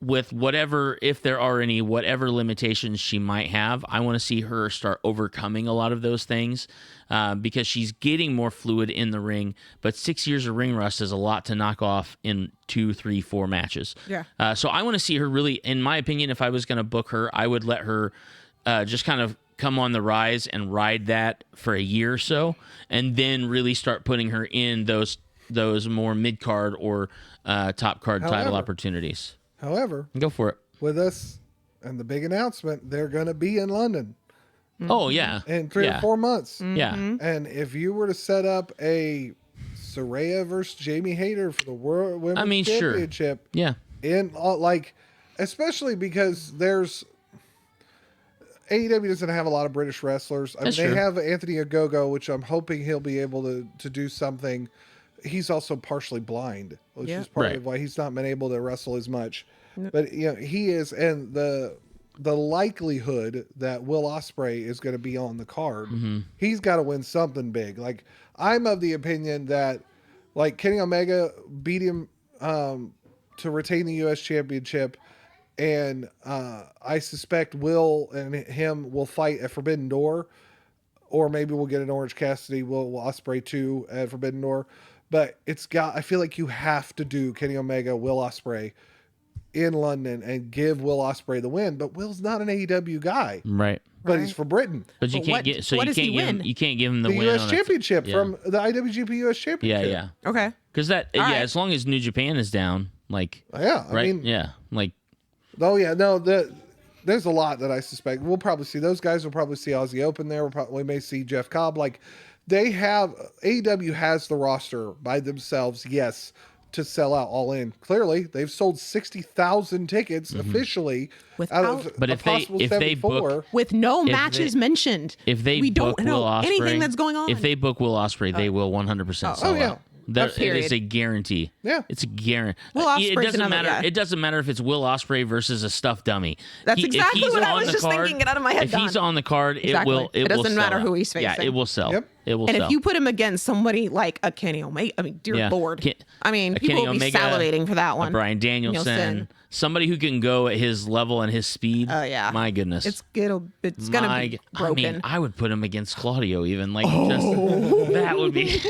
S1: with whatever, if there are any, whatever limitations she might have, I want to see her start overcoming a lot of those things, because she's getting more fluid in the ring. But 6 years of ring rust is a lot to knock off in 2, 3, 4 matches.
S3: Yeah.
S1: So I want to see her really, in my opinion, if I was going to book her, I would let her just kind of come on the rise and ride that for a year or so, and then really start putting her in those more mid-card or top card title opportunities.
S2: However,
S1: Go for it.
S2: with us and the big announcement, they're going to be in London
S1: Oh, yeah.
S2: in 3 or 4 months.
S1: Yeah.
S2: And if you were to set up a Saraya versus Jamie Hayter for the World Women's
S1: Sure.
S2: Championship,
S1: Yeah.
S2: especially because there's AEW doesn't have a lot of British wrestlers. I mean,
S1: That's
S2: they
S1: true.
S2: have Anthony Ogogo, which I'm hoping he'll be able to do something. He's also partially blind, which
S3: Yeah.
S2: is part
S1: Right.
S2: of why he's not been able to wrestle as much. But he is, and the likelihood that Will Ospreay is going to be on the card, he's got to win something big. Like, I'm of the opinion that, like, Kenny Omega beat him to retain the U.S. Championship, and I suspect Will and him will fight at Forbidden Door, or maybe we'll get an Orange Cassidy, Will Ospreay 2 at Forbidden Door. But I feel like you have to do Kenny Omega, Will Ospreay in London and give Will Ospreay the win. But Will's not an AEW guy,
S1: Right.
S2: but he's from Britain.
S1: But you
S3: But
S1: can't
S3: what-
S1: get, so
S3: what
S1: you
S3: does he
S1: can't give him,
S3: win?
S1: you can't give him the
S2: The
S1: win
S2: U.S.
S1: on
S2: Championship
S1: yeah.
S2: from the IWGP U.S.
S1: Yeah,
S2: Championship.
S1: yeah.
S3: Okay.
S1: Because that,
S3: All
S1: yeah,
S3: right.
S1: as long as New Japan is down, like,
S2: Yeah, I
S1: right?
S2: mean,
S1: Yeah, like,
S2: oh yeah, no, there's a lot that I suspect. We'll probably see those guys. We'll probably see Aussie Open there. We may see Jeff Cobb. Like, they have, AEW has the roster by themselves, yes, to sell out All In. Clearly, they've sold 60,000 tickets officially out of
S3: Without-
S1: But
S2: a
S1: if they-
S2: possible
S1: if they
S2: 74.
S1: book-
S3: With no
S1: If
S3: matches
S1: they-
S3: mentioned.
S1: if they
S3: we
S1: book
S3: don't know
S1: Will Ospreay,
S3: anything that's going on.
S1: If they book Will Ospreay, they will 100% sell
S2: yeah.
S1: out. It is
S3: Period.
S1: a guarantee.
S2: Yeah.
S1: It's a guarantee.
S3: Will
S1: It
S3: Ospreay's
S1: doesn't
S3: another
S1: matter.
S3: guy.
S1: It doesn't matter if it's Will Ospreay versus a stuffed dummy.
S3: That's
S1: If
S3: exactly
S1: he's
S3: what I
S1: on
S3: was
S1: the
S3: just thinking it out of my head,
S1: If he's
S3: Don.
S1: on the card,
S3: Exactly.
S1: it will.
S3: It
S1: will
S3: doesn't
S1: sell
S3: matter
S1: out.
S3: who he's
S1: Yeah,
S3: facing.
S1: it will sell.
S2: Yep.
S1: It will
S3: And
S1: sell.
S3: if you put him against somebody like a Kenny Omega, I mean, dear
S1: Yeah.
S3: Lord.
S1: Ken-
S3: I mean,
S1: a
S3: people
S1: Kenny
S3: will be
S1: Omega,
S3: salivating for that one.
S1: Brian Danielson, somebody who can go at his level and his speed.
S3: Oh, yeah.
S1: My goodness.
S3: It's gonna be broken.
S1: I mean, I would put him against Claudio even. Like, just that would be.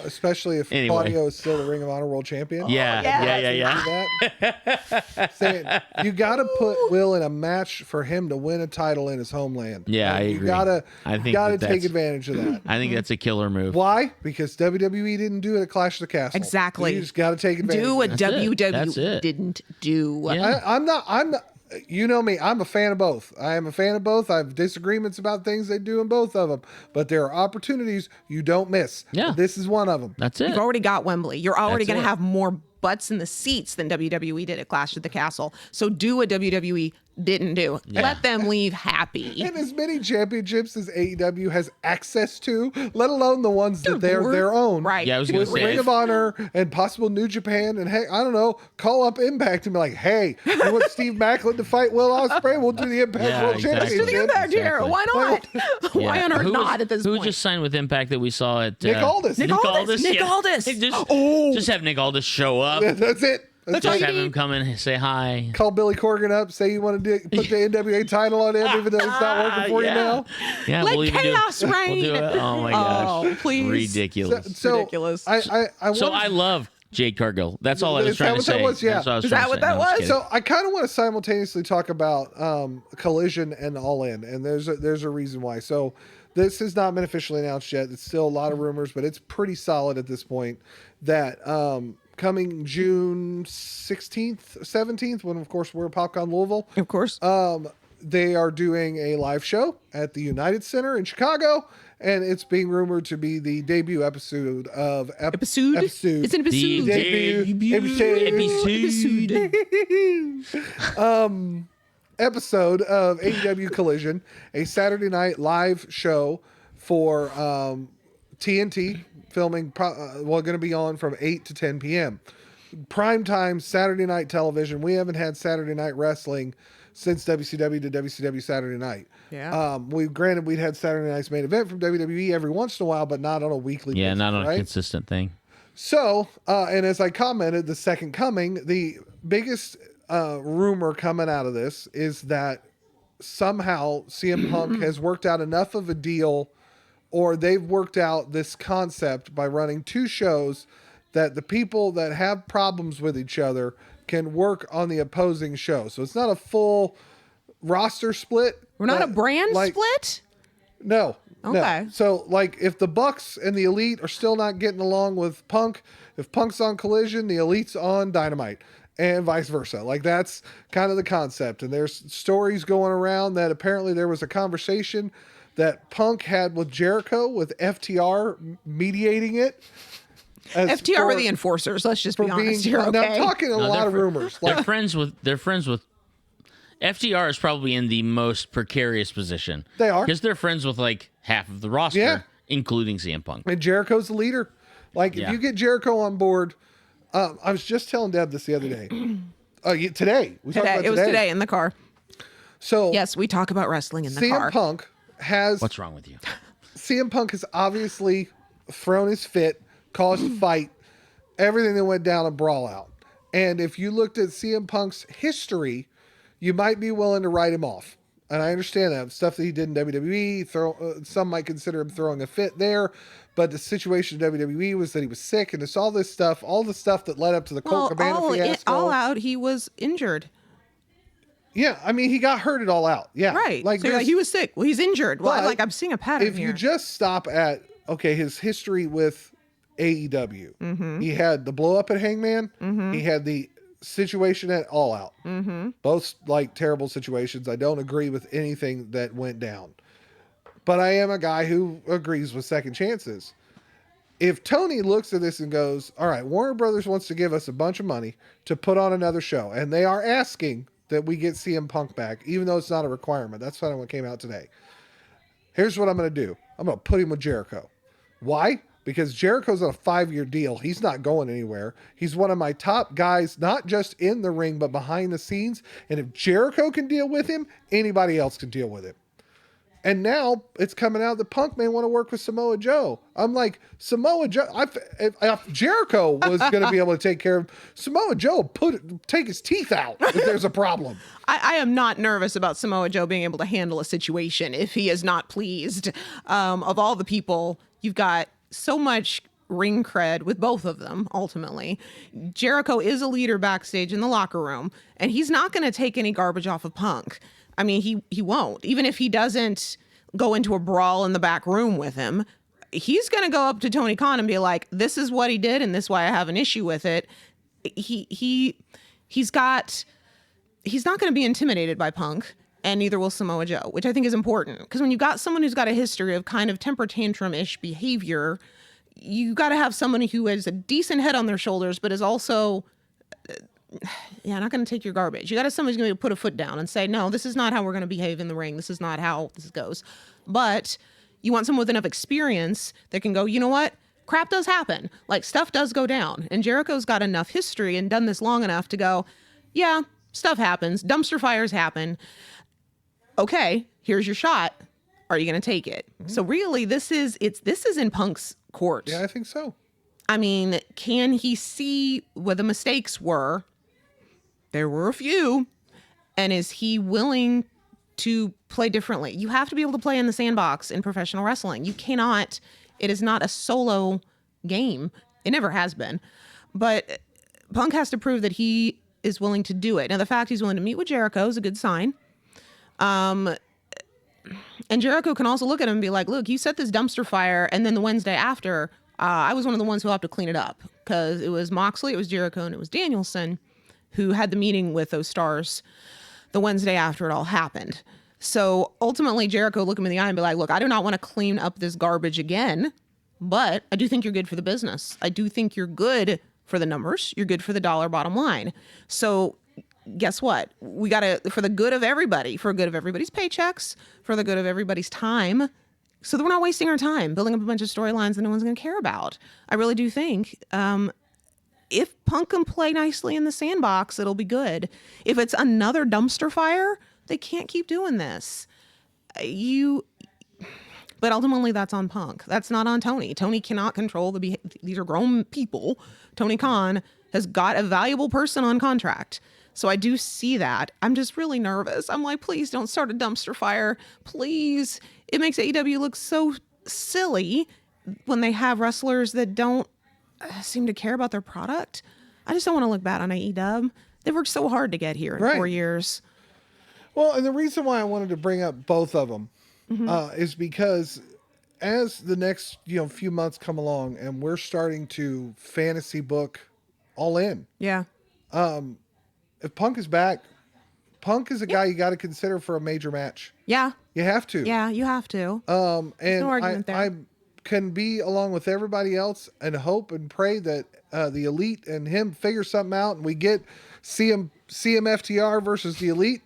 S2: Especially if
S1: Anyway.
S2: Claudio is still the Ring of Honor World Champion.
S1: Yeah,
S3: yes.
S1: yeah.
S2: That. Saying, you got to put Will in a match for him to win a title in his homeland.
S1: Yeah, I
S2: you
S1: agree.
S2: gotta,
S1: I think
S2: you gotta
S1: that
S2: take
S1: that's-
S2: advantage of that.
S1: I think that's a killer move.
S2: Why? Because WWE didn't do it at Clash of the Castle.
S3: Exactly.
S2: You just got to take advantage.
S3: Do what
S2: of
S1: That's it.
S3: WWE
S1: That's it.
S3: didn't do.
S1: Yeah.
S2: I'm not. You know me. I'm a fan of both. I am a fan of both. I have disagreements about things they do in both of them, but there are opportunities you don't miss.
S1: Yeah.
S2: This is one of them.
S1: That's it.
S3: You've already got Wembley. You're already
S1: That's
S3: going to
S1: it.
S3: have more butts in the seats than WWE did at Clash of the Castle. So do what WWE didn't do. Let them leave happy.
S2: And as many championships as AEW has access to, let alone the ones that they're
S3: Lord.
S2: their own.
S3: Right.
S1: Yeah, I was gonna
S2: With
S1: say.
S2: Ring of Honor and possible New Japan, and hey, I don't know, call up Impact and be like, hey, you want Steve Macklin to fight Will Ospreay? We'll do the Impact
S1: Yeah,
S2: World
S1: exactly.
S3: Let's do the
S2: Championship.
S3: Impact here.
S1: Exactly.
S3: Why not? Why
S1: Yeah.
S3: on earth
S1: Who
S3: not
S1: was-
S3: at this
S1: who
S3: point?
S1: just signed with Impact that we saw at
S2: Nick Aldis.
S3: Nick Aldis. Nick Aldis.
S1: Just have Nick Aldis show up.
S2: That's it. That's
S1: Just
S2: all you
S1: have
S2: need.
S1: him come in and say hi.
S2: Call Billy Corgan up, say you want to put the NWA title on him, even though it's not working for you
S1: Yeah.
S2: now.
S1: Yeah,
S3: Let
S1: we'll even do-
S3: chaos reign.
S1: We'll do it. Oh my gosh.
S3: Oh, please.
S1: Ridiculous.
S2: So
S3: Ridiculous.
S2: I
S1: So
S2: wanna-
S1: I love Jade Cargill. That's all I was
S2: Is that
S1: trying to
S2: what that
S1: say.
S2: was? Yeah.
S1: That's all I was
S3: Is
S1: trying
S3: that
S1: to
S3: what
S1: say.
S3: that
S1: No, I'm just
S3: was?
S1: kidding.
S2: So I kind of want to simultaneously talk about Collision and All In, and there's a reason why. So this has not been officially announced yet. It's still a lot of rumors, but it's pretty solid at this point that coming June 16th, 17th, when of course we're at PopCon Louisville,
S3: Of course.
S2: they are doing a live show at the United Center in Chicago, and it's being rumored to be the debut episode of
S3: Episode? It's an episode.
S1: The
S2: Debut episode of AEW Collision, a Saturday night live show for TNT filming, going to be on from 8 to 10 p.m. Primetime Saturday night television. We haven't had Saturday night wrestling since WCW to WCW Saturday night.
S3: Yeah.
S2: We'd had Saturday night's main event from WWE every once in a while, but not on a weekly basis.
S1: Yeah, not on
S2: right?
S1: a consistent thing.
S2: So, and as I commented, the second coming, the biggest rumor coming out of this is that somehow CM Punk has worked out enough of a deal, or they've worked out this concept by running 2 shows that the people that have problems with each other can work on the opposing show. So it's not a full roster split.
S3: We're not a brand split?
S2: No.
S3: Okay.
S2: No. So, like, if the Bucks and the Elite are still not getting along with Punk, if Punk's on Collision, the Elite's on Dynamite, and vice versa. Like, that's kind of the concept. And there's stories going around that apparently there was a conversation that Punk had with Jericho, with FTR mediating it.
S3: FTR were the enforcers. Let's just be honest here. Okay?
S2: Now, I'm talking a lot of rumors.
S1: They're friends with. FTR is probably in the most precarious position.
S2: They are,
S1: because they're friends with like half of the roster, including CM Punk.
S2: And Jericho's the leader. Like, if you get Jericho on board, I was just telling Deb this the other day. Today.
S3: It was today in the car.
S2: So
S3: yes, we talk about wrestling in the car.
S2: CM Punk has.
S1: What's wrong with you?
S2: CM Punk has obviously thrown his fit, caused a fight, everything that went down a brawl out. And if you looked at CM Punk's history, you might be willing to write him off. And I understand that. Stuff that he did in WWE, some might consider him throwing a fit there. But the situation in WWE was that he was sick, and it's all this stuff, all the stuff that led up to the Colt Cabana fiasco.
S3: All out, he was injured.
S2: Yeah, I mean, he got hurt at All Out. Yeah.
S3: Right. So you're like, he was sick. Well, he's injured. Well, I'm seeing a pattern
S2: if
S3: here.
S2: you just stop at, his history with AEW, he had the blow up at Hangman, he had the situation at All Out. Both like terrible situations. I don't agree with anything that went down, but I am a guy who agrees with second chances. If Tony looks at this and goes, all right, Warner Brothers wants to give us a bunch of money to put on another show, and they are asking that we get CM Punk back, even though it's not a requirement. That's kind of what came out today. Here's what I'm going to do. I'm going to put him with Jericho. Why? Because Jericho's on a 5-year deal. He's not going anywhere. He's one of my top guys, not just in the ring, but behind the scenes. And if Jericho can deal with him, anybody else can deal with him. And now it's coming out that Punk may want to work with Samoa Joe. I'm like, Samoa Joe, if Jericho was going to be able to take care of Samoa Joe, take his teeth out if there's a problem.
S3: I am not nervous about Samoa Joe being able to handle a situation if he is not pleased. Of all the people, you've got so much ring cred with both of them, ultimately. Jericho is a leader backstage in the locker room, and he's not going to take any garbage off of Punk. I mean, he won't. Even if he doesn't go into a brawl in the back room with him, he's going to go up to Tony Khan and be like, this is what he did, and this is why I have an issue with it. He's not going to be intimidated by Punk, and neither will Samoa Joe, which I think is important. Because when you've got someone who's got a history of kind of temper tantrum-ish behavior, you got to have someone who has a decent head on their shoulders, but is also, not going to take your garbage. You got to have somebody who's going to put a foot down and say, no, this is not how we're going to behave in the ring. This is not how this goes. But you want someone with enough experience that can go, you know what? Crap does happen. Like, stuff does go down. And Jericho's got enough history and done this long enough to go, yeah, stuff happens. Dumpster fires happen. Okay, here's your shot. Are you going to take it? Mm-hmm. So really, this is in Punk's court.
S2: Yeah, I think so.
S3: I mean, can he see where the mistakes were? There were a few. And is he willing to play differently? You have to be able to play in the sandbox in professional wrestling. You cannot. It is not a solo game. It never has been. But Punk has to prove that he is willing to do it. Now, the fact he's willing to meet with Jericho is a good sign. And Jericho can also look at him and be like, look, you set this dumpster fire, and then the Wednesday after, I was one of the ones who helped to clean it up, because it was Moxley, it was Jericho, and it was Danielson who had the meeting with those stars the Wednesday after it all happened. So ultimately, Jericho looked him in the eye and be like, look, I do not want to clean up this garbage again, but I do think you're good for the business. I do think you're good for the numbers. You're good for the dollar bottom line. So guess what? We got to, for the good of everybody, for the good of everybody's paychecks, for the good of everybody's time, so that we're not wasting our time building up a bunch of storylines that no one's going to care about. I really do think if Punk can play nicely in the sandbox, it'll be good. If it's another dumpster fire, they can't keep doing this. But ultimately, that's on Punk. That's not on Tony. Tony cannot control these are grown people. Tony Khan has got a valuable person on contract. So I do see that. I'm just really nervous. I'm like, please don't start a dumpster fire. Please. It makes AEW look so silly when they have wrestlers that don't seem to care about their product. I just don't want to look bad on AEW. They've worked so hard to get here in 4 years.
S2: Well, and the reason why I wanted to bring up both of them is because as the next few months come along and we're starting to fantasy book All In.
S3: Yeah.
S2: If Punk is back, Punk is a guy you got to consider for a major match.
S3: Yeah.
S2: You have to.
S3: Yeah, you have to.
S2: And
S3: no argument there.
S2: I can be along with everybody else and hope and pray that the Elite and him figure something out and we get CMFTR versus the Elite.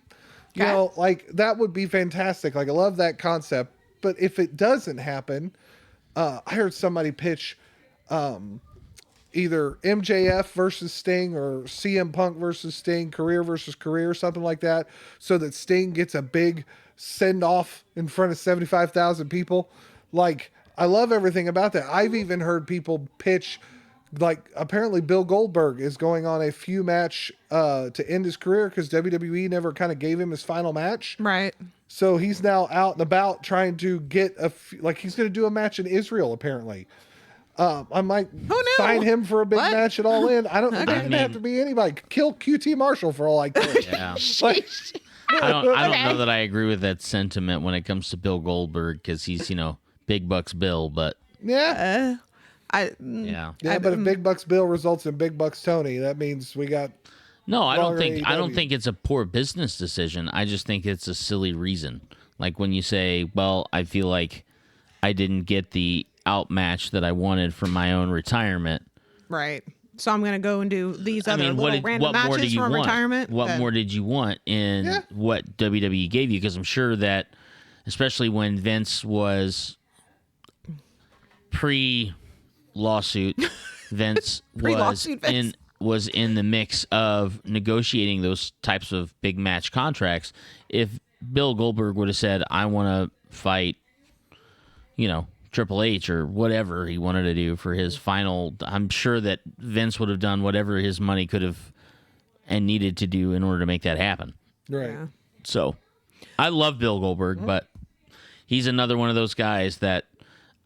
S2: You know, like that would be fantastic. Like I love that concept. But if it doesn't happen, I heard somebody pitch either MJF versus Sting or CM Punk versus Sting, career versus career, something like that, so that Sting gets a big send off in front of 75,000 people. Like I love everything about that. I've even heard people pitch. Like apparently Bill Goldberg is going on a few match to end his career because WWE never kind of gave him his final match.
S3: Right.
S2: So he's now out and about trying to get he's going to do a match in Israel apparently. I might sign him for a big match at All In. I don't. It doesn't have to be anybody. Kill QT Marshall for all I care.
S1: Yeah. I don't know that I agree with that sentiment when it comes to Bill Goldberg because he's Big Bucks Bill, but
S2: yeah. But if Big Bucks Bill results in Big Bucks Tony, that means we got.
S1: No, I don't think it's a poor business decision. I just think it's a silly reason. Like when you say, "Well, I feel like I didn't get the outmatch that I wanted for my own retirement."
S3: Right. So I'm going to go and do these other random matches from retirement.
S1: What more did you want in what WWE gave you? Because I'm sure that, especially when Vince was pre-lawsuit, Vince was in the mix of negotiating those types of big match contracts. If Bill Goldberg would have said, "I want to fight," Triple H or whatever he wanted to do for his final, I'm sure that Vince would have done whatever his money could have and needed to do in order to make that happen.
S2: Right.
S3: Yeah.
S1: So I love Bill Goldberg, but he's another one of those guys that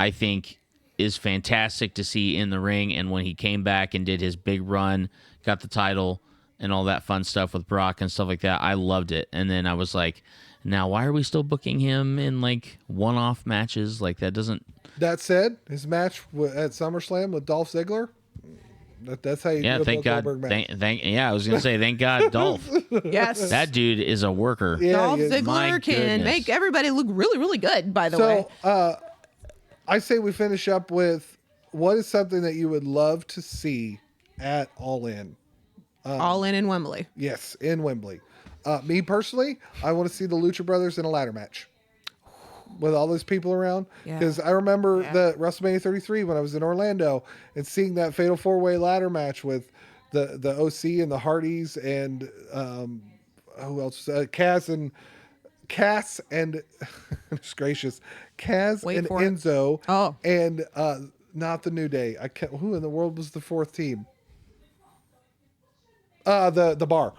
S1: I think is fantastic to see in the ring. And when he came back and did his big run, got the title and all that fun stuff with Brock and stuff like that, I loved it. And then I was like, now why are we still booking him in one-off matches? Like that doesn't.
S2: That said, his match at SummerSlam with Dolph Ziggler, that's how you do a Bill Goldberg match.
S1: I was going to say, thank God, Dolph.
S3: Yes.
S1: That dude is a worker.
S2: Yeah,
S3: Dolph Ziggler can make everybody look really, really good, by the way.
S2: I say we finish up with what is something that you would love to see at All In?
S3: All In Wembley.
S2: Yes, in Wembley. Me personally, I want to see the Lucha Brothers in a ladder match with all those people around. Because I remember the WrestleMania 33 when I was in Orlando and seeing that Fatal 4-Way ladder match with the OC and the Hardys and who else? Cass and goodness gracious, Kaz and Enzo.
S3: Oh.
S2: And not the New Day. Who in the world was the fourth team? The Bar.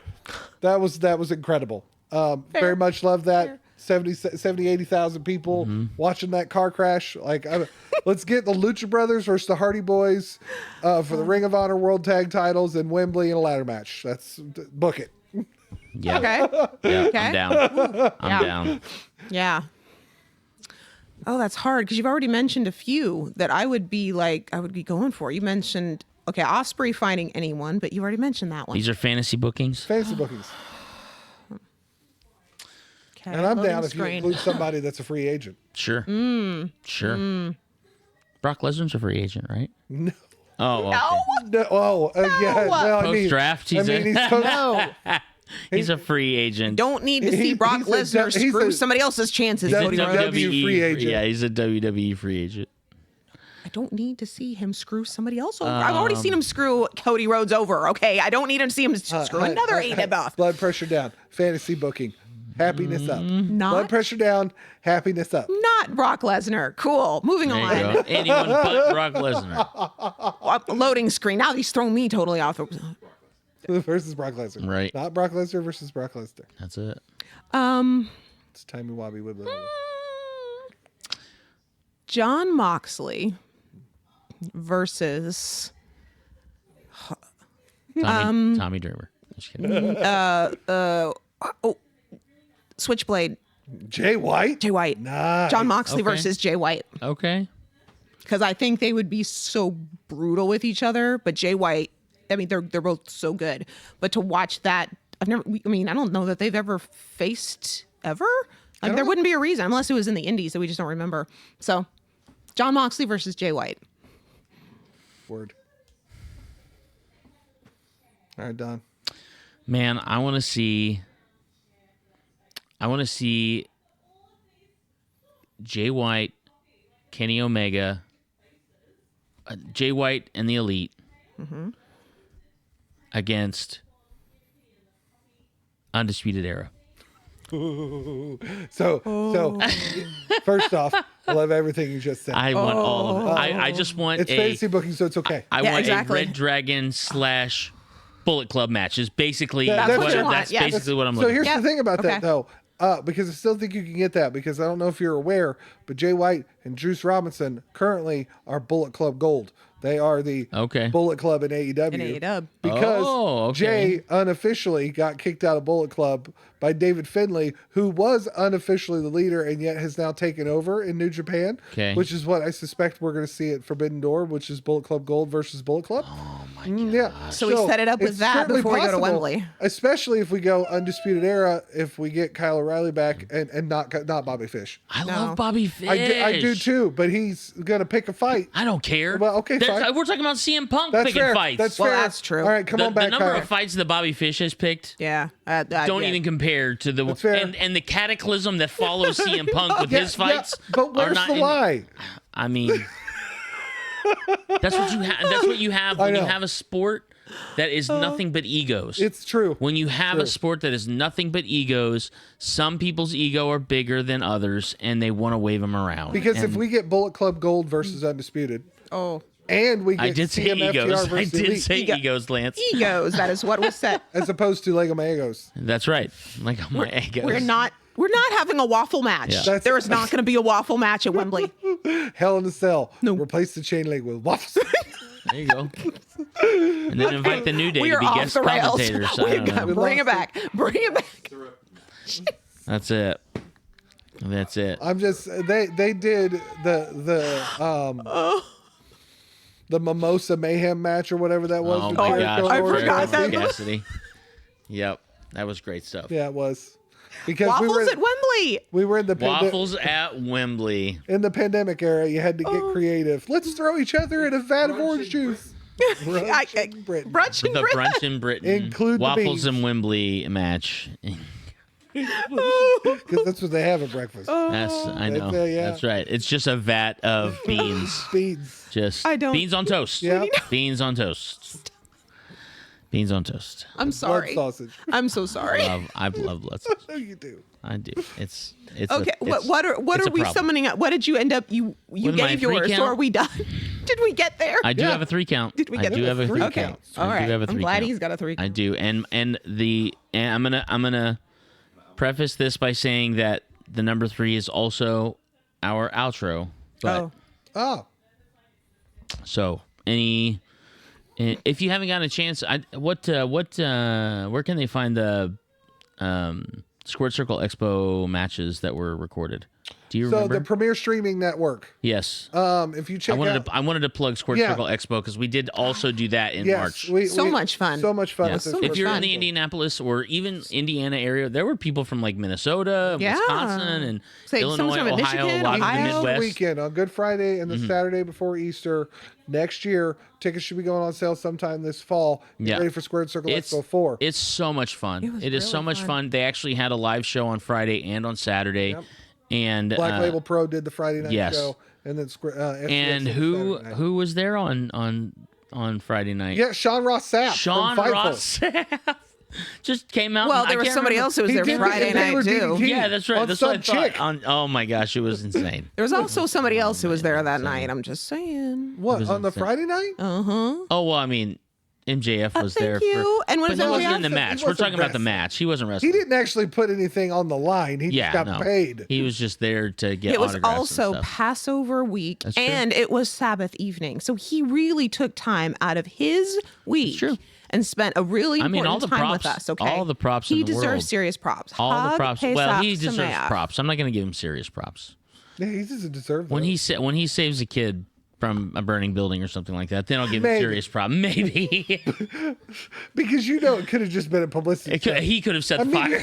S2: That was incredible. Very much love that. 70, 80,000 people watching that car crash. Let's get the Lucha Brothers versus the Hardy Boys for the Ring of Honor World Tag Titles in Wembley in a ladder match. Book it.
S1: Yeah.
S3: Okay.
S1: Yeah,
S3: Okay.
S1: I'm down. I'm down.
S3: Yeah. Oh, that's hard because you've already mentioned a few that I would be going for. You mentioned, Osprey fighting anyone, but you already mentioned that one.
S1: These are fantasy bookings?
S2: Fantasy bookings.
S3: Okay,
S2: and I'm down if you include somebody that's a free agent.
S1: Sure. Sure. Brock Lesnar's a free agent, right?
S2: No.
S1: Oh, okay.
S2: No. Yeah. Well,
S1: Post-draft, he's in.
S2: He's
S1: He's a free agent.
S3: Don't need to see Brock
S2: he's a
S3: Lesnar
S2: he's
S3: screw
S2: a
S3: somebody else's chances.
S2: WWE
S3: Cody Rhodes.
S2: free agent.
S1: Yeah, he's a WWE free agent.
S3: I don't need to see him screw somebody else over. I've already seen him screw Cody Rhodes over. Okay, I don't need to see him screw another AEW.
S2: Blood pressure down. Fantasy booking. Happiness up.
S3: Not-
S2: Blood pressure down. Happiness up.
S3: Not Brock Lesnar. Cool. Moving
S1: There
S3: on.
S1: you go. Anyone but Brock Lesnar.
S3: Loading screen. Now he's thrown me totally off.
S2: Versus Brock Lesnar.
S1: Right.
S2: Not Brock Lesnar versus Brock Lesnar.
S1: That's it.
S2: It's timey wobby wibbly.
S3: John Moxley versus
S1: Tommy Dreamer. Just kidding.
S3: Switchblade.
S2: Jay White.
S3: Jay White.
S2: Nice.
S3: John Moxley
S1: Okay.
S3: versus Jay White.
S1: Okay.
S3: Because I think they would be so brutal with each other. But Jay White, I mean, they're both so good. But to watch that, I don't know that they've ever faced ever. Like, there wouldn't be a reason unless it was in the Indies that we just don't remember. So, John Moxley versus Jay White.
S2: Word. All right, Don.
S1: Man, I want to see Jay White, Kenny Omega, Jay White and the Elite against Undisputed Era.
S2: So first off, I love everything you just said.
S1: I want all of it. I just want
S2: It's fantasy booking, so it's okay.
S1: I
S3: Yeah,
S1: want
S3: exactly.
S1: a Red Dragon / Bullet Club match. Is basically
S2: That's what you
S3: want,
S1: that's
S3: yes.
S1: basically what I'm
S2: So
S1: looking
S2: here's
S1: for.
S2: the thing about
S3: Okay.
S2: that, though, because I still think you can get that, because I don't know if you're aware, but Jay White and Juice Robinson currently are Bullet Club Gold. They are the
S1: Okay.
S2: Bullet Club in AEW.
S3: In AEW.
S2: Because
S1: Oh, okay.
S2: Jay unofficially got kicked out of Bullet Club by David Finlay, who was unofficially the leader and yet has now taken over in New Japan,
S1: Okay.
S2: which is what I suspect we're going to see at Forbidden Door, which is Bullet Club Gold versus Bullet Club.
S1: Oh my god.
S2: Yeah.
S3: So we set it up with
S2: it's
S3: that
S2: certainly
S3: before we go to
S2: possible,
S3: Wembley.
S2: Especially if we go Undisputed Era, if we get Kyle O'Reilly back and not Bobby Fish.
S1: I
S3: No.
S1: love Bobby Fish.
S2: I do too, but he's going to pick a fight.
S1: I don't care.
S2: Well, okay, fine.
S1: We're talking about CM Punk
S2: That's
S1: picking
S2: fair.
S1: fights.
S2: That's
S3: Well,
S2: fair.
S3: that's true.
S2: All right, come
S1: the,
S2: on back,
S1: the number
S2: Kyle.
S1: of fights that Bobby Fish has picked
S3: Yeah.
S1: don't
S3: yeah.
S1: even compare to the
S2: fair.
S1: and the cataclysm that follows CM Punk with his fights.
S2: but
S1: are
S2: where's
S1: not
S2: the lie?
S1: I mean, that's what you have. That's what you have when you
S2: know.
S1: have a sport that is nothing but egos.
S2: It's true.
S1: When you have a sport that is nothing but egos, some people's ego are bigger than others, and they want to wave them around.
S2: Because
S1: And
S2: if we get Bullet Club Gold versus Undisputed,
S3: Oh,
S2: and we get
S1: I did say
S2: CMFTR
S1: egos. I
S2: versus
S1: did
S2: Elite,
S1: say
S3: Ego.
S1: egos, Lance.
S3: egos. That is what was said.
S2: as opposed to Lego Magos.
S1: That's right. Like my egos.
S3: We're not having a waffle match.
S1: Yeah.
S2: That's-
S3: There is not going to be a waffle match at Wembley.
S2: Hell in a Cell.
S3: No.
S2: Replace the chain link with waffles.
S1: There you go. And then invite the New Day
S3: We
S1: to
S3: are
S1: be
S3: off
S1: guest
S3: the rails.
S1: commentators. I
S3: We
S1: don't
S3: got-
S1: know.
S3: bring it back. Bring it back.
S1: That's it. That's it.
S2: I'm just they did the Mimosa Mayhem match or whatever that was.
S1: Oh
S2: with
S1: my
S2: Jericho
S1: gosh.
S2: and
S3: I
S2: Orange
S3: forgot
S2: Cassidy.
S3: that.
S1: Cassidy. Yep. That was great stuff.
S2: Yeah, it was. Because
S3: Waffles at Wembley.
S2: we were in the
S1: Waffles at Wembley.
S2: in the pandemic era. You had to get creative. Let's throw each other in a vat of orange juice. Brunch in Britain.
S3: Brunch and
S1: The
S3: bread.
S1: brunch in Britain.
S2: Include the
S1: Waffles
S2: beans.
S1: and Wembley match.
S2: Because that's what they have at breakfast.
S1: That's I know.
S2: yeah.
S1: That's right. It's just a vat of beans.
S2: Beans.
S1: Just
S3: I don't-
S1: beans on toast.
S2: Yeah.
S1: Beans on toast. Beans on toast.
S3: I'm
S2: Blood
S3: sorry.
S2: sausage.
S3: I'm so sorry.
S1: I love blood sauce.
S2: No, you do.
S1: I do. It's
S3: Okay,
S1: it's-
S3: what are
S1: it's a
S3: we
S1: problem.
S3: summoning up? What did you end up? You
S1: With my
S3: gave
S1: 3
S3: yours,
S1: count?
S3: or are we done? Did we get there?
S1: I do
S2: Yeah.
S1: have a 3 count.
S3: Did we
S1: I
S3: get
S1: do
S3: there?
S1: have a 3
S3: Okay.
S1: count.
S3: All
S1: I
S3: right.
S1: do have a
S3: I'm
S1: 3
S3: glad
S1: count.
S3: he's got a 3
S1: I
S3: count.
S1: do, and I'm gonna preface this by saying that the number 3 is also our outro. But
S3: Oh,
S2: Oh.
S1: so if you haven't gotten a chance, where can they find the Squared Circle Expo matches that were recorded? Do you
S2: So
S1: remember?
S2: the Premier Streaming Network.
S1: Yes.
S2: If you check
S1: I wanted to plug Square
S2: Yeah.
S1: Circle Expo because we did also do that in March.
S3: So much fun.
S2: So much fun.
S1: Yes.
S2: with this
S1: If you're in
S2: Square
S1: the
S2: Circle.
S1: Indianapolis or even Indiana area, there were people from like Minnesota,
S3: Yeah.
S1: Wisconsin, and
S3: Say,
S1: Illinois,
S3: someone's from
S1: Ohio,
S3: Michigan,
S1: a lot of
S3: Ohio.
S1: the Midwest.
S2: Weekend on Good Friday and the Saturday before Easter next year. Tickets should be going on sale sometime this fall. Get
S1: Yeah.
S2: ready for Squared Circle
S1: It's
S2: Expo 4.
S1: It's so much fun.
S3: was
S1: It is so
S3: really
S1: much
S3: fun.
S1: fun. They actually had a live show on Friday and on Saturday.
S2: Yep.
S1: And
S2: Black Label Pro did the Friday night
S1: yes.
S2: show, and then FCX
S1: and
S2: did the
S1: who
S2: Saturday night.
S1: who was there on Friday night?
S2: Yeah, Sean Ross Sapp.
S1: Sean
S2: from Fightful.
S1: Ross Sapp just came out.
S3: Well,
S1: and
S3: there
S1: I
S3: was
S1: can't
S3: somebody
S1: remember-
S3: else who was
S2: He
S3: there
S2: did the
S3: Friday night
S2: Taylor
S3: too.
S2: DDT.
S1: Yeah, that's right.
S2: on
S1: That's
S2: Some
S1: what I thought.
S2: Chick.
S1: Oh my gosh, it was insane.
S3: There was also somebody else who was there that night. I'm just saying.
S2: What,
S1: was
S2: on the
S1: insane.
S2: Friday night?
S3: Uh-huh.
S1: Oh well, I mean, MJF was there
S3: Thank you.
S1: for.
S3: And when
S1: But
S3: is
S1: he
S3: MJF?
S1: wasn't in the
S2: He
S1: match. We're
S2: wasn't
S1: talking about the
S2: wrestling.
S1: match. He wasn't
S2: He
S1: wrestling.
S2: didn't actually put anything on the line. He
S1: Yeah,
S2: just got
S1: no.
S2: paid.
S1: He was just there to get.
S3: It was
S1: autographs and
S3: also
S1: stuff.
S3: Passover week
S1: That's true.
S3: and it was Sabbath evening. So he really took time out of his week
S1: true.
S3: and spent a really
S1: I mean,
S3: important
S1: all the
S3: time
S1: props-
S3: with us. Okay.
S1: all the props in
S3: He
S1: the
S3: deserves
S1: world.
S3: serious props.
S1: All the
S3: Hag
S1: props. Well,
S3: Pesach
S1: he deserves
S3: Sameach.
S1: props. I'm not going to give him serious props.
S2: Yeah, he doesn't deserve that.
S1: When he saves a kid from a burning building or something like that, then I'll give him
S2: Maybe.
S1: serious prop. Maybe
S2: Because it could have just been a publicity stunt.
S1: he could have set the
S2: mean,
S1: fire.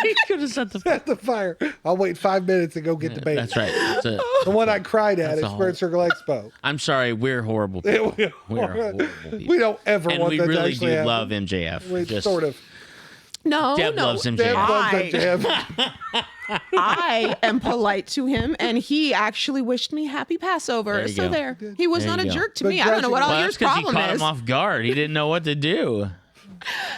S1: He could have set the fire.
S2: At the fire. I'll wait 5 minutes and go get the baby.
S1: That's right. That's it.
S2: The one I cried at
S1: That's
S2: at
S1: a
S2: Squared Circle Expo.
S1: I'm sorry, we're horrible people.
S2: we,
S1: We are horrible people.
S2: we don't ever
S1: And
S2: want
S1: we
S2: that to
S1: really
S2: actually
S1: do
S2: happen.
S1: love MJF.
S2: We
S1: Just
S2: sort of.
S3: No,
S1: Deb
S3: no.
S1: loves
S2: Deb
S1: MJF.
S2: loves
S3: I-
S2: that Deb.
S3: I am polite to him, and he actually wished me happy Passover.
S1: There you
S3: So
S1: go.
S3: there, he was
S1: There
S3: not a
S1: you go.
S3: jerk to
S2: But
S3: me. I don't know what all
S1: Well,
S3: your
S1: that's because you
S3: problem
S1: caught
S3: is.
S1: him off guard. He didn't know what to do.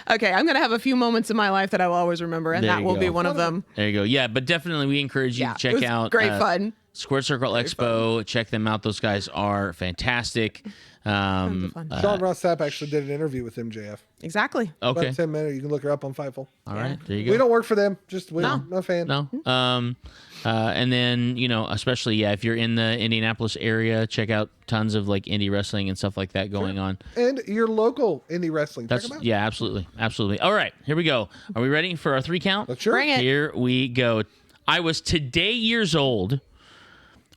S3: Okay, I'm gonna have a few moments in my life that I will always remember, and
S1: There
S3: that
S1: you
S3: will
S1: go.
S3: be one of them.
S1: There you go. Yeah, but definitely we encourage you
S3: Yeah,
S1: to check
S3: it was
S1: out
S3: great fun.
S1: Square Circle Expo. Check them out. Those guys are fantastic.
S3: Tons of fun.
S2: Sean Ross Sapp actually did an interview with MJF.
S3: Exactly.
S1: Okay.
S2: About 10 minutes. You can look her up on Fightful.
S1: All right. There you go.
S2: We don't work for them. Just we
S3: No.
S2: don't. Not a fan.
S1: No. And then, especially, if you're in the Indianapolis area, check out tons of like indie wrestling and stuff like that going on.
S2: And your local indie wrestling. Check
S1: That's
S2: them out.
S1: yeah, absolutely. Absolutely. All right, here we go. Are we ready for our 3 count?
S2: Let's sure.
S3: Bring it.
S1: Here we go. I was today years old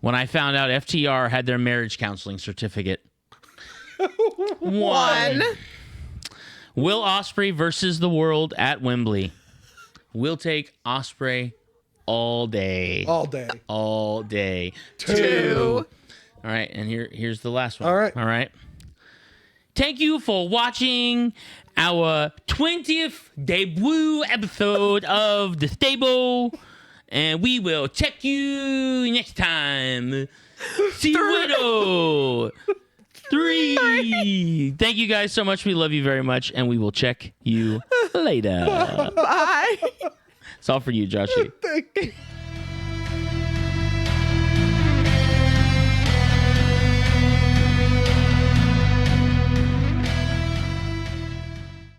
S1: when I found out FTR had their marriage counseling certificate. One. Will Ospreay versus the world at Wembley. We'll take Ospreay all day.
S2: All day.
S1: All day.
S3: 2.
S1: All right, and here's the last one.
S2: All right.
S1: All right. Thank you for watching our 20th debut episode of The Stable, and we will check you next time. See you later. 3. Thank you guys so much. We love you very much, and we will check you later.
S3: Bye.
S1: It's all for you, Joshy.
S2: Thank you.